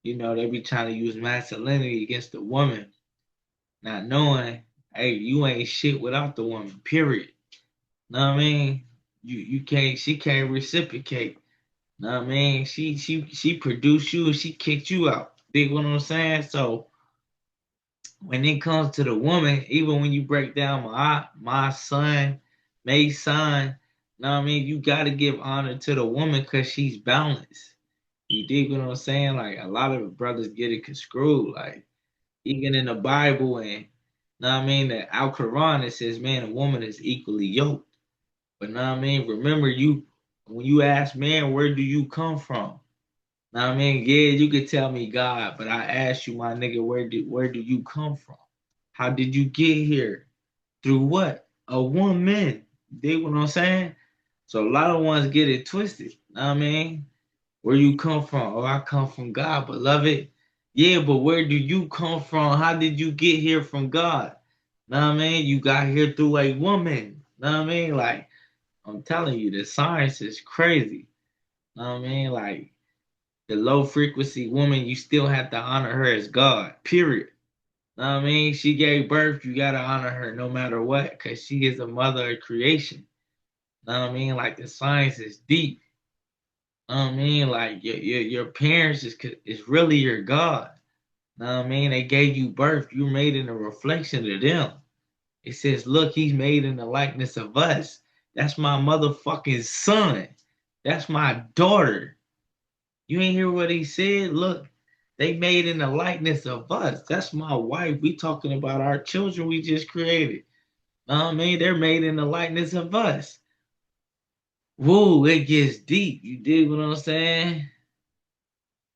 They be trying to use masculinity against the woman, not knowing, hey, you ain't shit without the woman, period. Know what I mean? You can't, she can't reciprocate. Know what I mean? She produced you and she kicked you out. Dig what I'm saying? So when it comes to the woman, even when you break down my son, May's son, know what I mean? You gotta give honor to the woman because she's balanced. You dig what I'm saying? Like a lot of brothers get it construed. Like even in the Bible and know what I mean, the Al Quran it says man and woman is equally yoked. But know what I mean, remember you when you ask man, where do you come from? Know what I mean, yeah, you could tell me God, but I asked you, my nigga, where do you come from? How did you get here? Through what? A woman. Dig what I'm saying? So a lot of ones get it twisted. Know what I mean? Where you come from? Oh, I come from God, beloved. Yeah, but where do you come from? How did you get here from God? Know what I mean? You got here through a woman. Know what I mean? Like, I'm telling you, the science is crazy. Know what I mean? Like, the low frequency woman, you still have to honor her as God, period. Know what I mean? She gave birth, you got to honor her no matter what, because she is a mother of creation. Know what I mean? Like, the science is deep. Know what I mean? Like your parents is really your God. Know what I mean? They gave you birth. You're made in a reflection of them. It says, look, he's made in the likeness of us. That's my motherfucking son. That's my daughter. You ain't hear what he said? Look, they made in the likeness of us. That's my wife. We talking about our children we just created. Know what I mean? They're made in the likeness of us. Woo, it gets deep. You dig what I'm saying?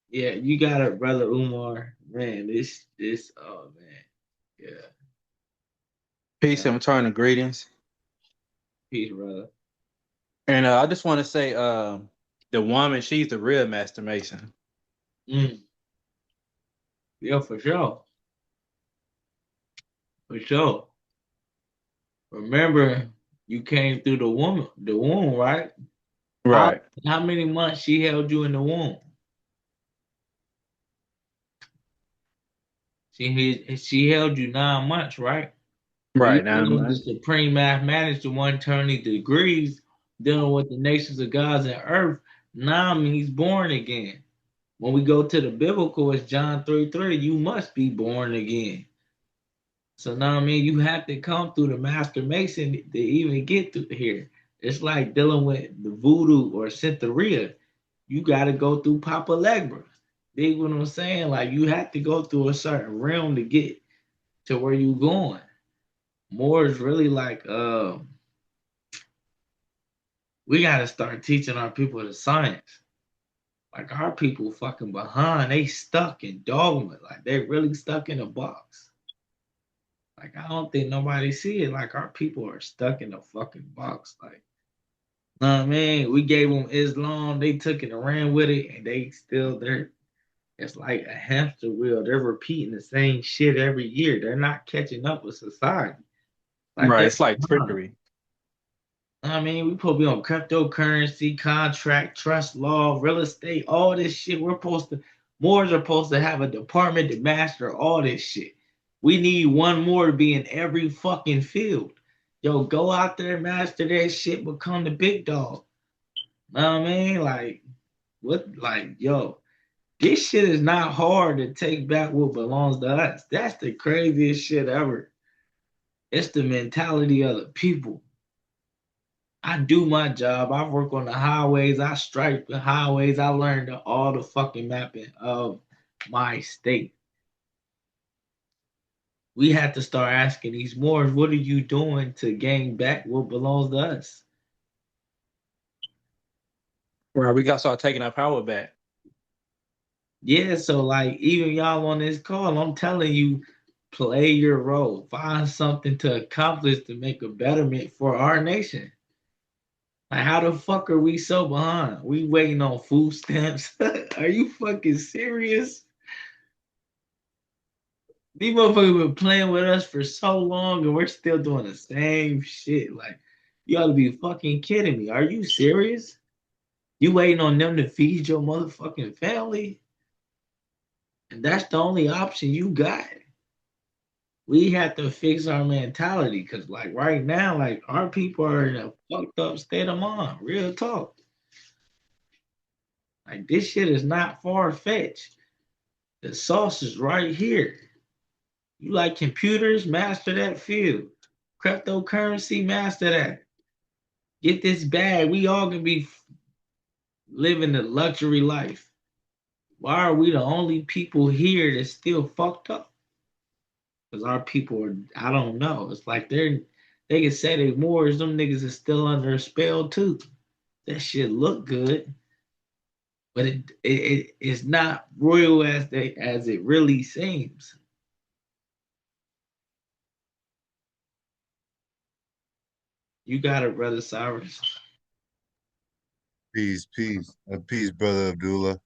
Yeah, you got it, brother Umar. Man, this oh man. Yeah. Peace Yeah. and eternal greetings. Peace, brother. And I just want to say, the woman, she's the real master mason. Mm. Yeah, for sure. For sure. Remember, you came through the womb, right? How Right. how many months she held you in the womb? She held you 9 months, right? When you Right. Now, dealing with the supreme mathematics, the 120 degrees, dealing with the nations of gods and earth, now means born again. When we go to the biblical, it's John 3:3, you must be born again. So now I mean you have to come through the master mason to even get through here. It's like dealing with the voodoo or Santeria. You gotta go through Papa Legba. Dig what I'm saying? Like you have to go through a certain realm to get to where you going. More is really like we gotta start teaching our people the science. Like our people fucking behind, they stuck in dogma. Like they really stuck in a box. Like I don't think nobody see it. Like our people are stuck in a fucking box. Like, know what I mean? We gave them Islam, they took it and ran with it, and they still there. It's like a hamster wheel. They're repeating the same shit every year. They're not catching up with society. Like right. they're It's like behind. trickery. I mean, we supposed to be on cryptocurrency, contract, trust law, real estate, all this shit. We're supposed to, Moors are supposed to have a department to master all this shit. We need one more to be in every fucking field. Yo, go out there, master that shit, become the big dog. Know what I mean? Like, what, like, yo, this shit is not hard to take back what belongs to us. That's the craziest shit ever. It's the mentality of the people. I do my job. I work on the highways. I stripe the highways. I learned all the fucking mapping of my state. We had to start asking these Moors, what are you doing to gain back what belongs to us? Right. We got to start taking our power back. Yeah, so like even y'all on this call, I'm telling you, play your role. Find something to accomplish to make a betterment for our nation. Like how the fuck are we so behind? We waiting on food stamps. Are you fucking serious? These motherfuckers been playing with us for so long and we're still doing the same shit. Like, you ought to be fucking kidding me. Are you serious? You waiting on them to feed your motherfucking family? And that's the only option you got. We have to fix our mentality because, like, right now, like, our people are in a fucked up state of mind. Real talk. Like, this shit is not far fetched. The sauce is right here. You like computers? Master that field. Cryptocurrency? Master that. Get this bag. We all gonna be living the luxury life. Why are we the only people here that's still fucked up? Because our people are, I don't know. It's like they can say they Moors, them niggas is still under a spell too. That shit look good, but it's not royal as it really seems. You got it, brother Cyrus. Peace, peace, peace, brother Abdullah.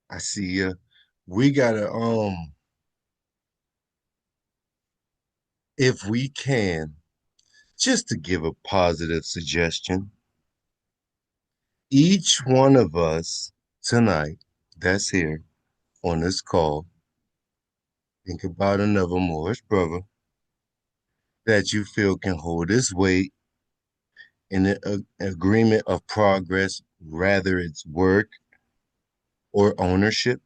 I see ya. We gotta if we can, just to give a positive suggestion, each one of us tonight that's here on this call, think about another Moorish brother that you feel can hold his weight in an agreement of progress, rather it's work or ownership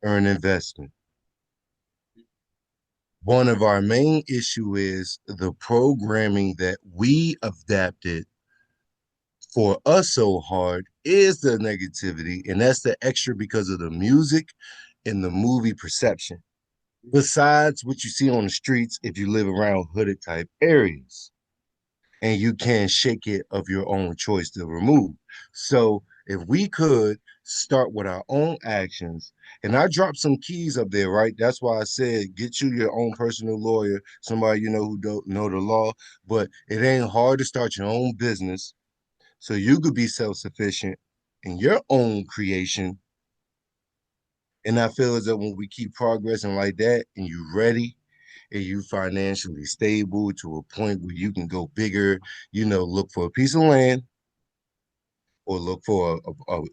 or an investment. One of our main issue is the programming that we adapted for us so hard is the negativity, and that's the extra because of the music and the movie perception. Besides what you see on the streets if you live around hooded type areas. And you can shake it of your own choice to remove. So if we could start with our own actions, and I dropped some keys up there, right? That's why I said get you your own personal lawyer, somebody you know who don't know the law, but it ain't hard to start your own business so you could be self-sufficient in your own creation. And I feel as though when we keep progressing like that and you ready and you financially stable to a point where you can go bigger, look for a piece of land or look for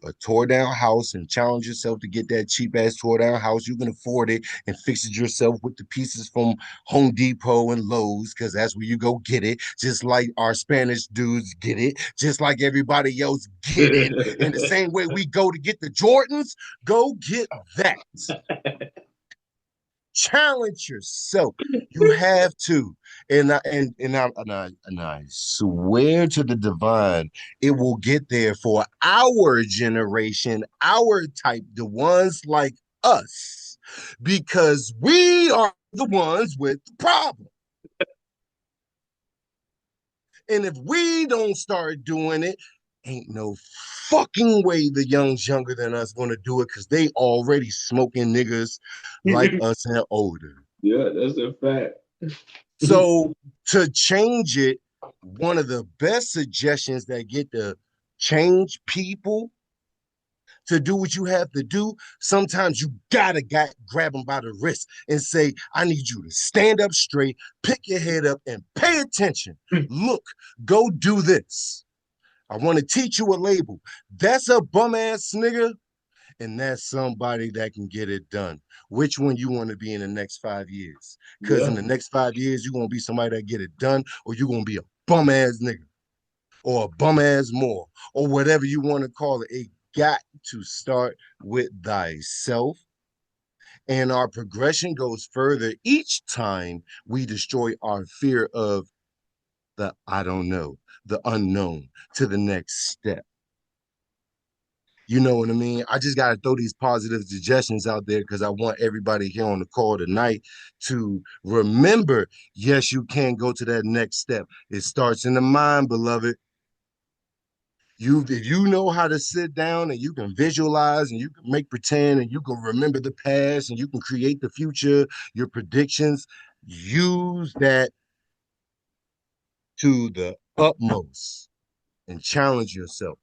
a tore down house and challenge yourself to get that cheap ass tore down house. You can afford it and fix it yourself with the pieces from Home Depot and Lowe's because that's where you go get it. Just like our Spanish dudes get it, just like everybody else get it. In the same way we go to get the Jordans, go get that. Challenge yourself. You have to. And I swear to the divine, it will get there for our generation, our type, the ones like us, because we are the ones with the problem. And if we don't start doing it, ain't no fucking way the youngs younger than us gonna do it because they already smoking niggas like us and older. Yeah, that's a fact. So to change it, one of the best suggestions that get to change people to do what you have to do, sometimes you gotta grab them by the wrist and say, I need you to stand up straight, pick your head up, and pay attention. Look, go do this. I want to teach you a label. That's a bum ass nigga, and that's somebody that can get it done. Which one you want to be in the next 5 years? Because in Yeah. the next 5 years, you're gonna be somebody that get it done, or you're gonna be a bum ass nigga, or a bum ass more, or whatever you want to call it. It got to start with thyself. And our progression goes further each time we destroy our fear of the I don't know, the unknown to the next step. You know what I mean? I just got to throw these positive suggestions out there because I want everybody here on the call tonight to remember, yes, you can go to that next step. It starts in the mind, beloved. If you know how to sit down and you can visualize and you can make pretend and you can remember the past and you can create the future, your predictions, use that to the utmost and challenge yourself.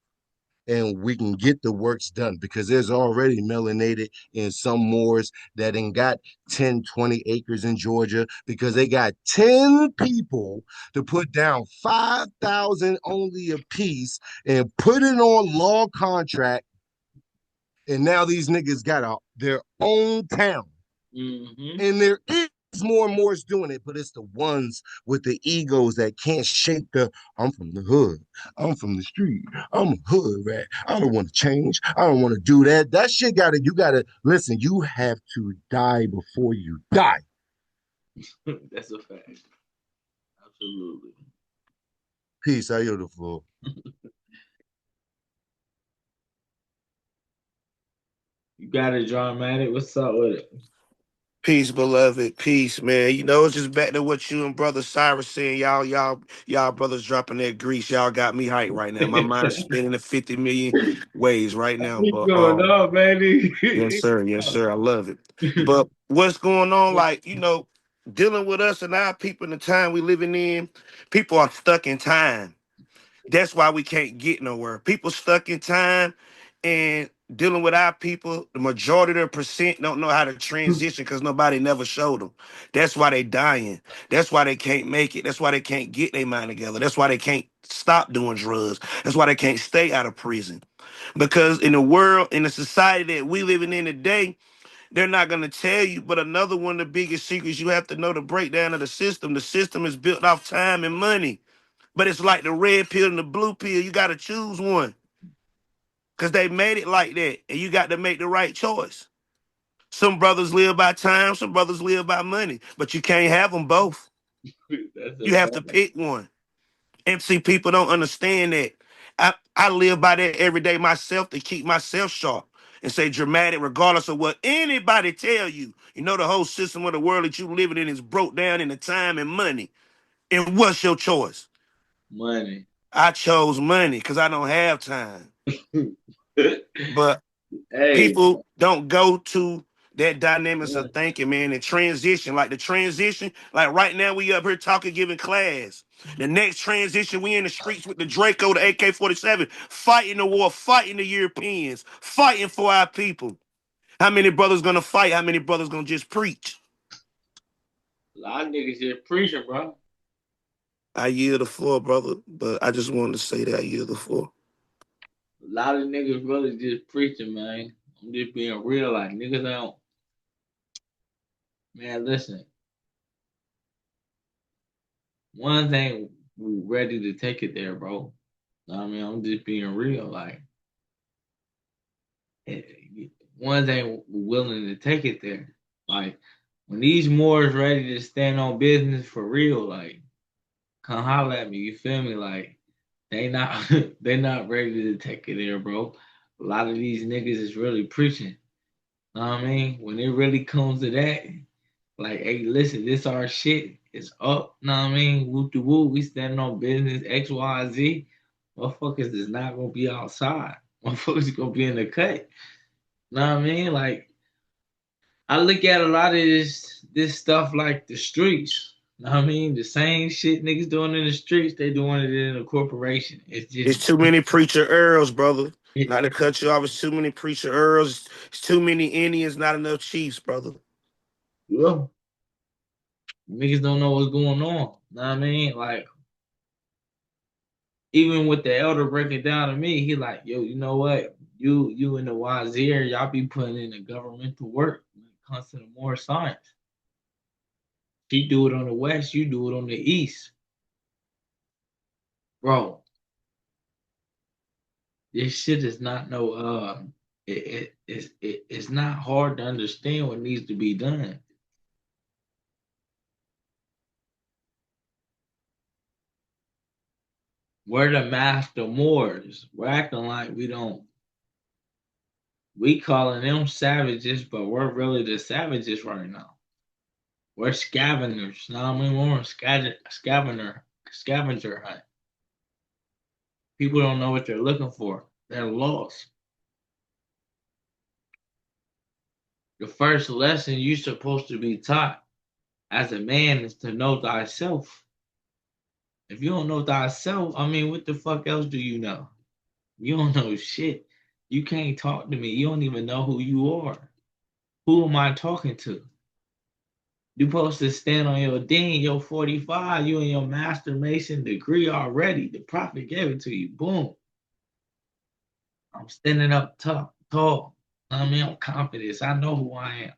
And we can get the works done because there's already melanated in some Moors that ain't got 10, 20 acres in Georgia because they got 10 people to put down 5,000 only a piece and put it on law contract. And now these niggas got their own town. Mm-hmm. And there is more and more is doing it, but it's the ones with the egos that can't shake I'm from the hood. I'm from the street. I'm a hood rat. I don't want to change. I don't want to do that. That shit you gotta listen, you have to die before you die. That's a fact. Absolutely. Peace. I yield the floor. You got it, dramatic. What's up with it? Peace, beloved. Peace, man. You know, it's just back to what you and brother Cyrus saying. Y'all brothers dropping that grease. Y'all got me hyped right now. My mind's spinning in 50 million ways right now. What's But going on, baby? yes, sir. Yes, sir. I love it. But what's going on? Like, dealing with us and our people in the time we living in, people are stuck in time. That's why we can't get nowhere. People stuck in time and dealing with our people, the majority of the percent don't know how to transition because nobody never showed them. That's why they dying. That's why they can't make it. That's why they can't get their mind together. That's why they can't stop doing drugs. That's why they can't stay out of prison. Because in the world, in the society that we living in today, they're not going to tell you, but another one of the biggest secrets you have to know the breakdown of the system. The system is built off time and money. But it's like the red pill and the blue pill. You got to choose one because they made it like that. And you got to make the right choice. Some brothers live by time, some brothers live by money, but you can't have them both. That's a You have to fact. pick one. MC people don't understand that. I live by that every day myself to keep myself sharp and say dramatic, regardless of what anybody tell you. You know, the whole system of the world that you living in is broke down into time and money. And what's your choice? Money. I chose money because I don't have time. But Hey, people don't go to that dynamics of thinking, man, and transition. Like the transition, like right now we up here talking, giving class. The next transition, we in the streets with the Draco, the AK-47, fighting the war, fighting the Europeans, fighting for our people. How many brothers gonna fight? How many brothers gonna just preach? a lot of niggas just preaching, bro. I yield the floor, brother, but I just wanted to say that I yield the floor. A lot of niggas really just preaching, man. I'm just being real. Like niggas don't. Man, listen. One thing we ready to take it there, bro. I mean, I'm just being real. Like, eh, one thing we're willing to take it there. Like, when these Moors ready to stand on business for real, like, come holler at me. You feel me? Like, they not they not ready to take it there, bro. A lot of these niggas is really preaching. Know what I mean? When it really comes to that, like, hey, listen, this our shit. It's up. Know what I mean? Whoop de whoop. We standing on business X, Y, Z. Motherfuckers is not gonna be outside. Motherfuckers gonna be in the cut. Know what I mean? Like, I look at a lot of this stuff like the streets. Know what I mean? The same shit niggas doing in the streets, they doing it in a corporation. It's just It's too many preacher earls, brother. Not to cut you off, it's too many preacher earls. It's too many Indians, not enough chiefs, brother. yeah. Niggas don't know what's going on. Know what I mean? Like, even with the elder breaking down to me, he like, yo, you know what? You and the wazir, y'all be putting in the governmental work when it comes to the more science. She do it on the west, you do it on the east. Bro, this shit is not no it's not hard to understand what needs to be done. We're the master Moors. We're acting like we don't. We calling them savages, but we're really the savages right now. We're scavengers. Now I mean, we're on scavenger hunt. People don't know what they're looking for. They're lost. The first lesson you're supposed to be taught as a man is to know thyself. If you don't know thyself, I mean, what the fuck else do you know? You don't know shit. You can't talk to me. You don't even know who you are. Who am I talking to? You supposed to stand on your dean, your 45, you and your master mason degree already. The prophet gave it to you. Boom. I'm standing up tall. I mean, I'm confident. I know who I am.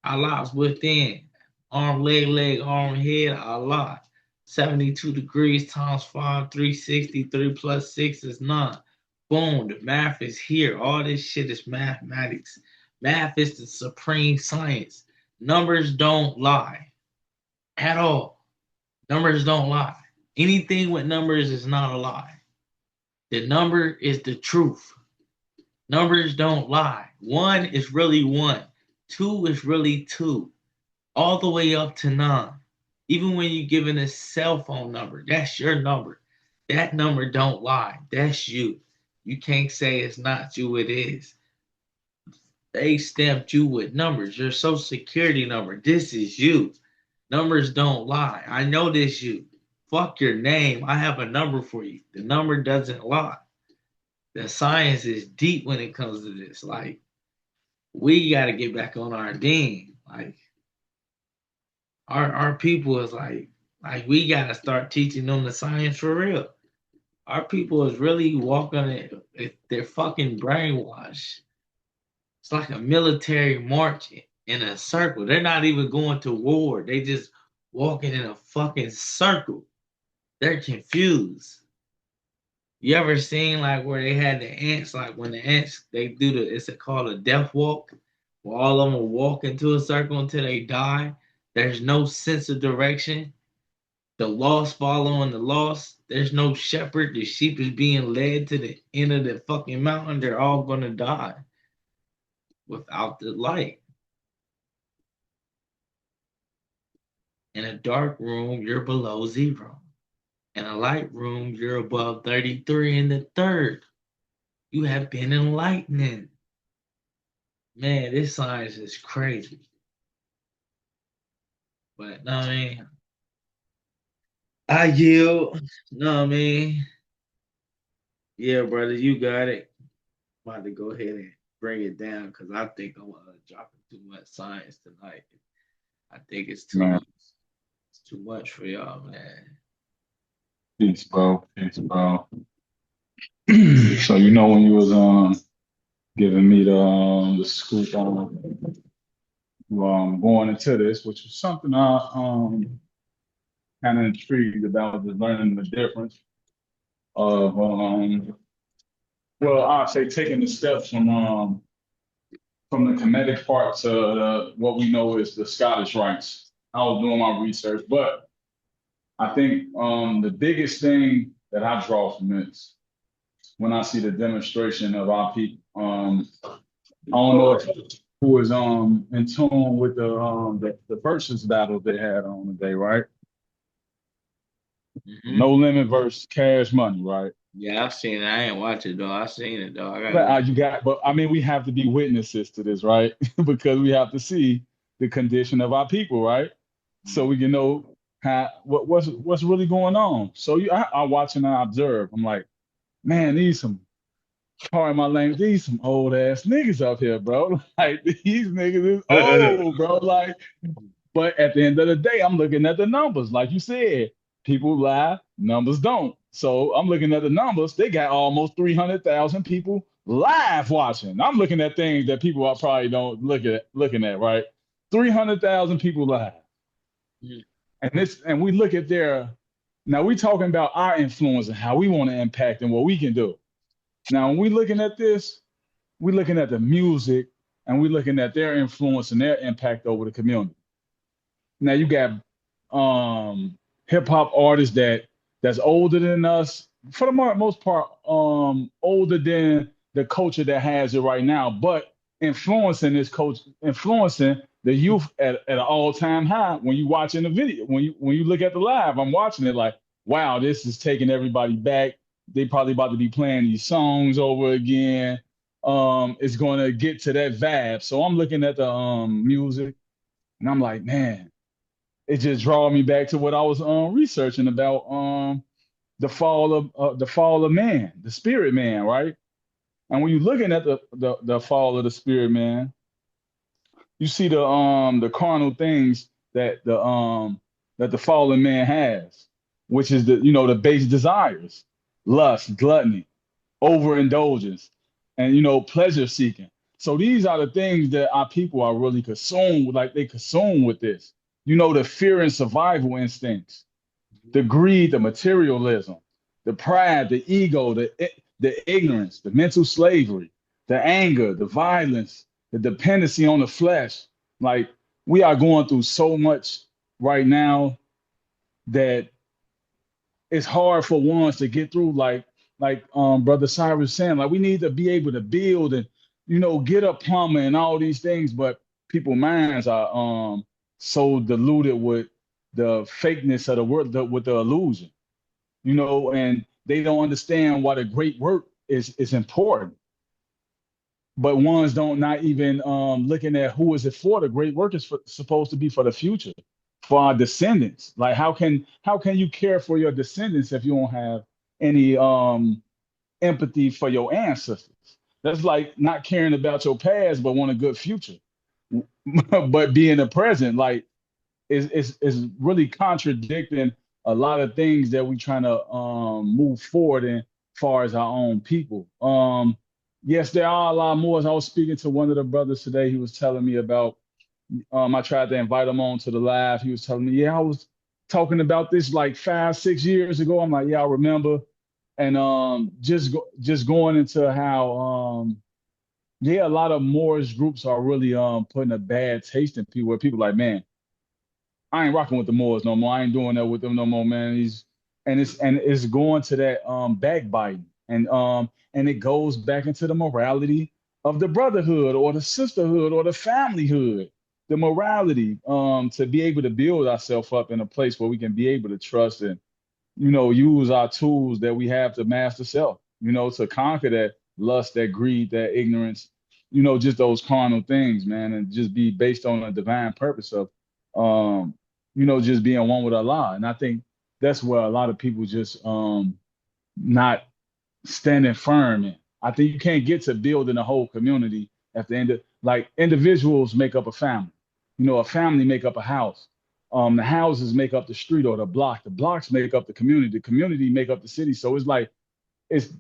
Allah's within. Arm, leg, arm, head, Allah. 72 degrees times 5, 360. 3 plus 6 is 9. Boom, the math is here. All this shit is mathematics. Math is the supreme science. Numbers don't lie at all. Numbers don't lie. Anything with numbers is not a lie. The number is the truth. Numbers don't lie. 1 is really 1. 2 is really 2. All the way up to 9. Even when you're given a cell phone number, that's your number. That number don't lie. That's you. You can't say it's not you, it is. They stamped you with numbers. Your social security number. This is you. Numbers don't lie. I know this you. Fuck your name. I have a number for you. The number doesn't lie. The science is deep when it comes to this. Like, we got to get back on our game. Like, our people is like we got to start teaching them the science for real. Our people is really walking it. They're fucking brainwashed. It's like a military march in a circle. They're not even going to war. They just walking in a fucking circle. They're confused. You ever seen like where they had the ants, like when the ants they do it's called a death walk, where all of them will walk into a circle until they die. There's no sense of direction. The lost following the lost. There's no shepherd. The sheep is being led to the end of the fucking mountain. They're all gonna die without the light. In a dark room, you're below 0. In a light room, you're above 33 in the third. You have been enlightened. Man, this science is crazy. But no, I mean, I yield. No, I mean, yeah, brother, you got it. I'm about to go ahead and bring it down because I think I'm dropping too much science tonight. I think it's too Man, much. It's too much for y'all, man. peace, bro. Peace, bro. So you know when you was giving me the scoop on going into this, which was something I kind of intrigued about, just learning the difference of well, I'd say taking the steps from the kinetic part to what we know is the Scottish rites. I was doing my research, but I think the biggest thing that I draw from this when I see the demonstration of our people, I don't know if who is in tune with the versus battle they had on the day, right? No limit versus Cash Money, right? Yeah, I've seen it. I ain't watch it though. I seen it though. I gotta But go. but I mean, we have to be witnesses to this, right? Because we have to see the condition of our people, right? So we can know what's really going on. So I watch and I observe. I'm like, man, these some pardon my language, these some old ass niggas up here, bro. Like these niggas is old, bro. Like, but at the end of the day, I'm looking at the numbers. Like you said, people lie, numbers don't. So I'm looking at the numbers. They got almost 300,000 people live watching. I'm looking at things that people are probably don't looking at, right? 300,000 people live. Mhm. And we look at their now we talking about our influence and how we want to impact and what we can do. Now when we looking at this, we're looking at the music and we're looking at their influence and their impact over the community. Now you got hip hop artists that's older than us, for the most part, older than the culture that has it right now, but influencing this culture, influencing the youth at an all-time high. When you watching the video, when you look at the live, I'm watching it like, wow, this is taking everybody back. They probably about to be playing these songs over again. It's going to get to that vibe. So I'm looking at the music, and I'm like, man, it just draw me back to what I was researching about the fall of man, the spirit man, right? And when you're looking at the fall of the spirit man, you see the carnal things that the fallen man has, which is the base desires, lust, gluttony, overindulgence, and pleasure seeking. So these are the things that our people are really consumed with, like they consume with this. The fear and survival instincts, the greed, the materialism, the pride, the ego, the ignorance, the mental slavery, the anger, the violence, the dependency on the flesh. Like we are going through so much right now that it's hard for ones to get through. Like Brother Cyrus saying, like we need to be able to build and get a plumber and all these things, but people's minds are so diluted with the fakeness of the word, with the illusion, and they don't understand why the great work is important. But ones don't not even looking at who is it for. The great work is supposed to be for the future, for our descendants. Like how can you care for your descendants if you don't have any empathy for your ancestors? That's like not caring about your past but want a good future, but be in the present. Like is really contradicting a lot of things that we trying to move forward in far as our own people. Yes, there are a lot more. As I was speaking to one of the brothers today, he was telling me about I tried to invite him on to the live. He was telling me, yeah, I was talking about this like 5-6 years ago. I'm like, yeah, I remember. And just going into how yeah, a lot of Moorish groups are really putting a bad taste in people, where people like, man, I ain't rocking with the Moors no more. I ain't doing that with them no more, man. It's going to that backbiting, and it goes back into the morality of the brotherhood or the sisterhood or the familyhood. The morality to be able to build ourselves up in a place where we can be able to trust and use our tools that we have to master self, to conquer that lust, that greed, that ignorance, just those carnal things, man, and just be based on a divine purpose of, just being one with Allah. And I think that's where a lot of people just not standing firm in. I think you can't get to building a whole community at the end of, like, individuals make up a family. A family make up a house. The houses make up the street or the block. The blocks make up the community. The community make up the city. So it's like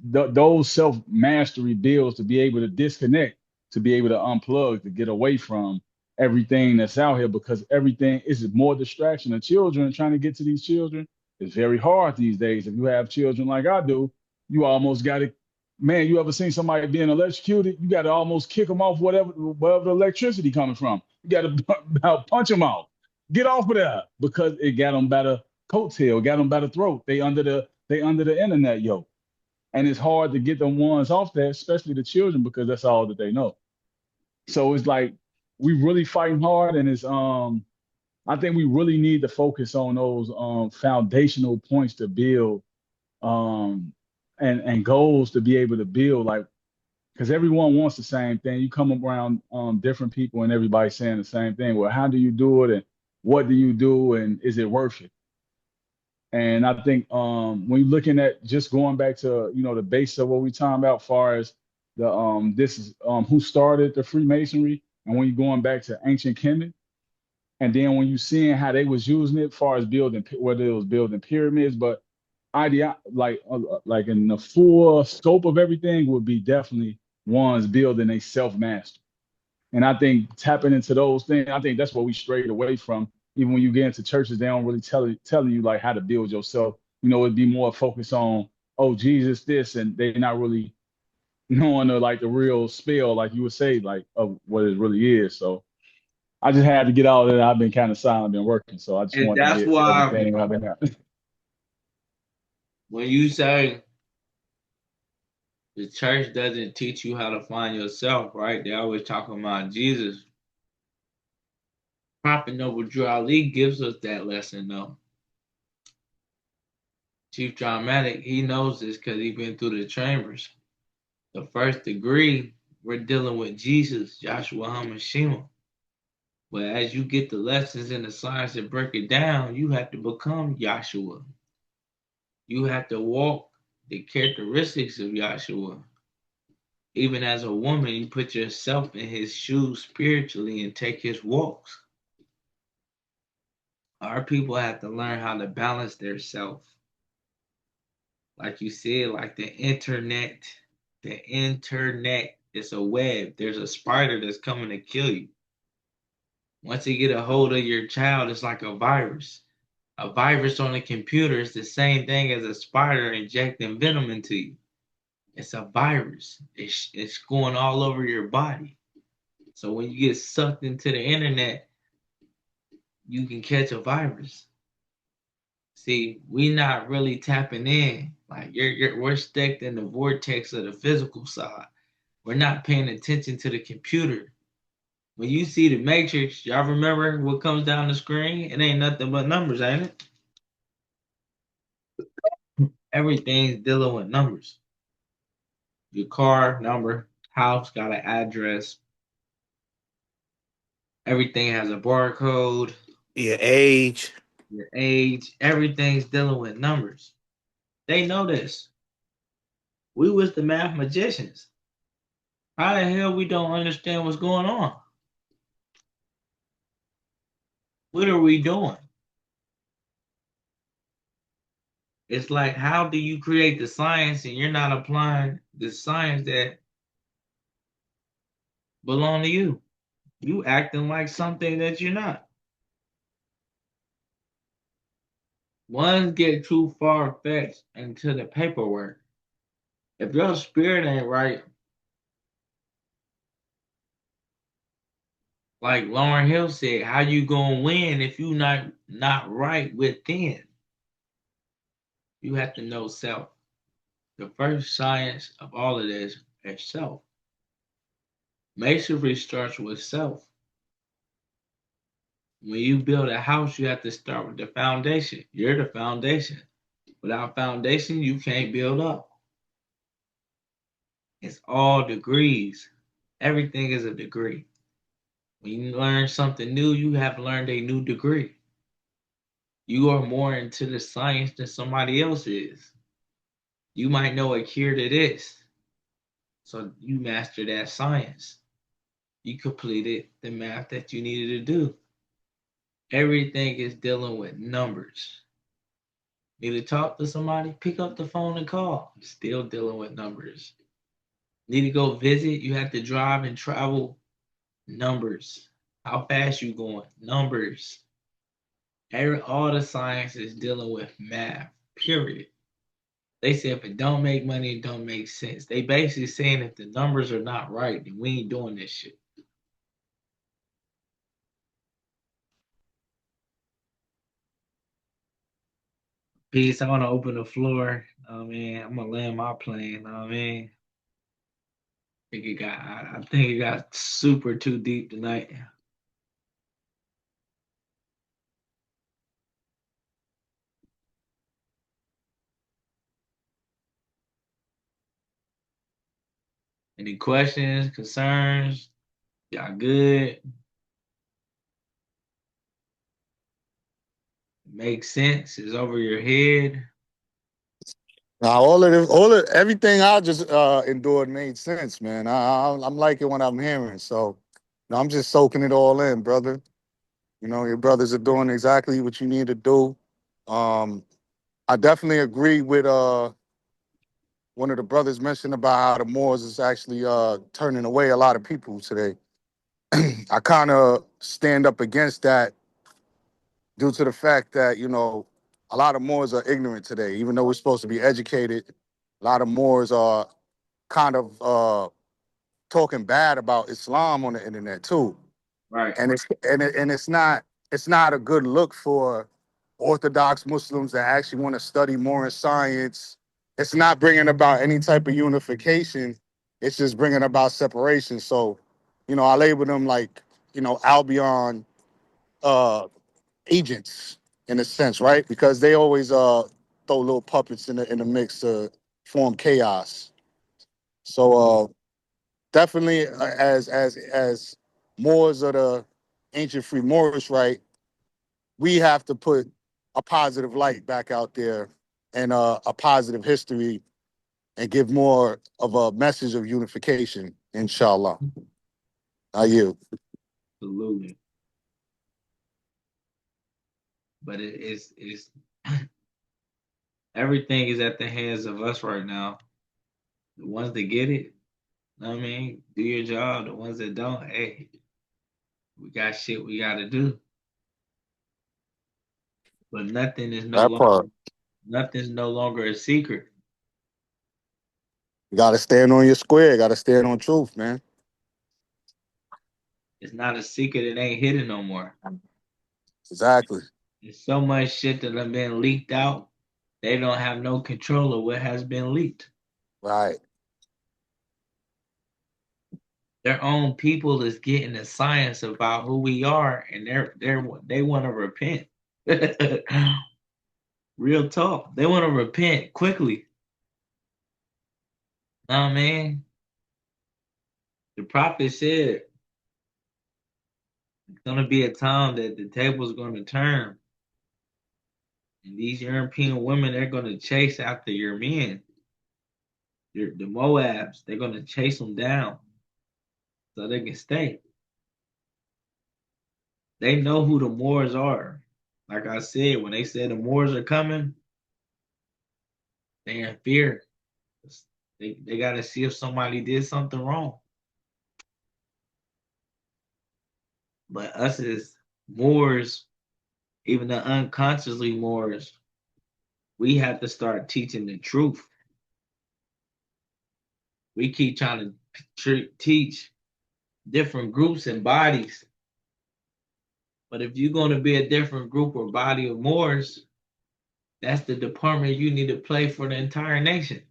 those self mastery builds to be able to disconnect, to be able to unplug, to get away from everything that's out here, because everything is more distraction. And children, trying to get to these children is very hard these days. If you have children like I do, you almost got to, man, you ever seen somebody being electrocuted? You got to almost kick them off wherever the electricity coming from. You got to punch them off. Get off of that, because it got them by the coattail, got them by the throat. They under the internet yoke. And it's hard to get them ones off that, especially the children, because that's all that they know. So it's like we really fighting hard, and it's I think we really need to focus on those foundational points to build and goals to be able to build, like, because everyone wants the same thing. You come around different people and everybody's saying the same thing. Well, how do you do it, and what do you do, and is it worth it? And I think when you're looking at just going back to the base of what we're talking about, far as the this is who started the Freemasonry, and when you're going back to ancient Kemet, and then when you're seeing how they was using it, far as building, whether it was building pyramids, but idea like in the full scope of everything would be definitely ones building a self master. And I think tapping into those things, I think that's what we strayed away from. Even when you get into churches, they don't really telling you like how to build yourself. It'd be more focused on, oh, Jesus, this, and they're not really knowing the real spell, like you would say, like of what it really is. So I just had to get all of that. I've been kind of silent, been working, so I just And wanted to that's get why everything I've been at. when you say the church doesn't teach you how to find yourself, right? They always talking about Jesus. Prophet Noble Drew Ali gives us that lesson, though. Chief Dramatic, he knows this because he's been through the chambers. The first degree, we're dealing with Jesus, Joshua HaMashiach. But as you get the lessons and the science and break it down, you have to become Joshua. You have to walk the characteristics of Joshua. Even as a woman, you put yourself in his shoes spiritually and take his walks. Our people have to learn how to balance their self. Like you said, like the internet. The internet is a web. There's a spider that's coming to kill you. Once they get a hold of your child, it's like a virus. A virus on a computer is the same thing as a spider injecting venom into you. It's a virus. It's going all over your body. So when you get sucked into the internet, you can catch a virus. See, we not really tapping in. Like we're stuck in the vortex of the physical side. We're not paying attention to the computer. When you see the matrix, y'all remember what comes down the screen? It ain't nothing but numbers, ain't it? Everything's dealing with numbers. Your car number, house got an address. Everything has a barcode. Your age. Your age, everything's dealing with numbers. They know this. We was the math magicians. How the hell we don't understand what's going on? What are we doing? It's like, how do you create the science and you're not applying the science that belong to you? You acting like something that you're not. Ones get too far fetched into the paperwork. If your spirit ain't right, like Lauren Hill said, how you gonna win if you not right within? You have to know self. The first science of all of this is self. Masonry starts with self. When you build a house, you have to start with the foundation. You're the foundation. Without foundation, you can't build up. It's all degrees. Everything is a degree. When you learn something new, you have learned a new degree. You are more into the science than somebody else is. You might know a cure to this. So you master that science. You completed the math that you needed to do. Everything is dealing with numbers. Need to talk to somebody? Pick up the phone and call. Still dealing with numbers. Need to go visit? You have to drive and travel. Numbers. How fast you going? Numbers. All the science is dealing with math. Period. They say if it don't make money, it don't make sense. They basically saying if the numbers are not right, then we ain't doing this shit. Peace. I want to open the floor. I mean, I'm gonna land my plane. I mean, I think it got super too deep tonight. Any questions, concerns? Y'all good? Makes sense? Is over your head? Now, everything I just endured made sense, man. I'm liking what I'm hearing, so I'm just soaking it all in, brother. You know, your brothers are doing exactly what you need to do. Um, I definitely agree with one of the brothers mentioned about how the Moors is actually turning away a lot of people today. I kind of stand up against that due to the fact that, a lot of Moors are ignorant today. Even though we're supposed to be educated, a lot of Moors are kind of talking bad about Islam on the internet too. Right. And it's not a good look for Orthodox Muslims that actually want to study more in science. It's not bringing about any type of unification. It's just bringing about separation. So, I label them like, Albion uh, agents in a sense, right? Because they always throw little puppets in the mix to form chaos. So definitely, as Moors of the ancient free Moorish, right? We have to put a positive light back out there and a positive history and give more of a message of unification, inshallah. Are you? Absolutely. But it's everything is at the hands of us right now. The ones that get it, know what I mean, do your job. The ones that don't, hey, we got shit we gotta do. But That part. nothing's no longer a secret. You got to stand on your square. Got to stand on truth, man. It's not a secret, it ain't hidden no more. Exactly. There's so much shit that have been leaked out. They don't have no control of what has been leaked. Right. Their own people is getting the science about who we are, and they want to repent. Real talk. They want to repent quickly. Nah, man. The prophet said it's gonna be a time that the table's gonna turn, and these European women they're gonna chase after your men, the Moabs. They're gonna chase them down so they can stay. They know who the Moors are. Like I said, when they said the Moors are coming, they in fear. They got to see if somebody did something wrong. But us as Moors, even the unconsciously Moors, we have to start teaching the truth. We keep trying to teach different groups and bodies. But if you're going to be a different group or body of Moors, that's the department you need to play for the entire nation.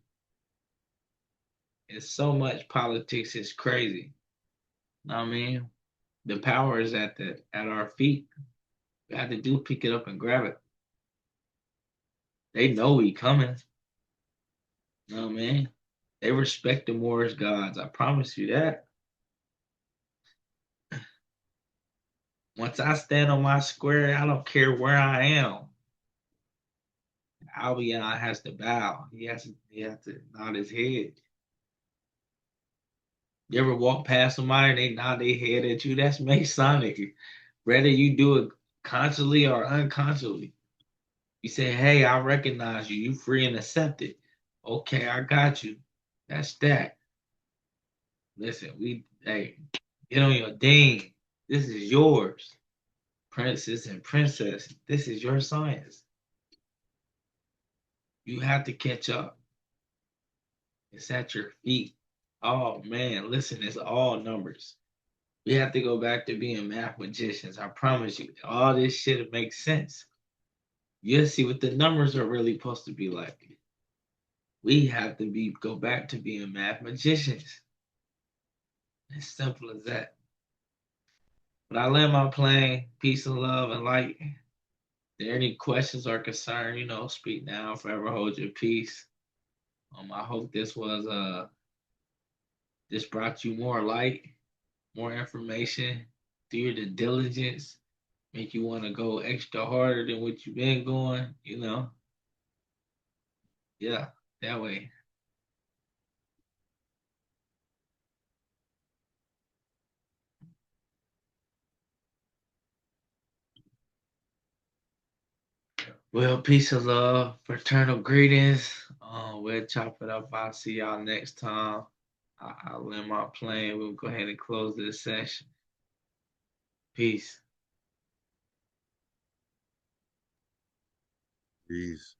It's so much politics, it's crazy. Know what I mean? The power is at our feet. We have to do pick it up and grab it. They know we coming. Know what I mean? They respect the Moorish gods. I promise you that. Once I stand on my square, I don't care where I am. Albion has to bow. He has to nod his head. You ever walk past somebody and they nod their head at you? That's Masonic. Whether you do it consciously or unconsciously. You say, hey, I recognize you. You free and accepted. Okay, I got you. That's that. Listen, hey, get on your ding. This is yours. Princess and princess, this is your science. You have to catch up. It's at your feet. Oh man, listen, it's all numbers. We have to go back to being math magicians. I promise you, all this shit makes sense. You'll see what the numbers are really supposed to be like. We have to go back to being math magicians. As simple as that. But I land my plane. Peace and love and light. If there are any questions or concern, speak now, forever hold your peace. I hope this brought you more light, more information, do your due diligence, make you want to go extra harder than what you've been going. Yeah, that way. Well, peace and love, fraternal greetings. We'll chop it up. I'll see y'all next time. I'll end my plane. We'll go ahead and close this session. Peace. Peace.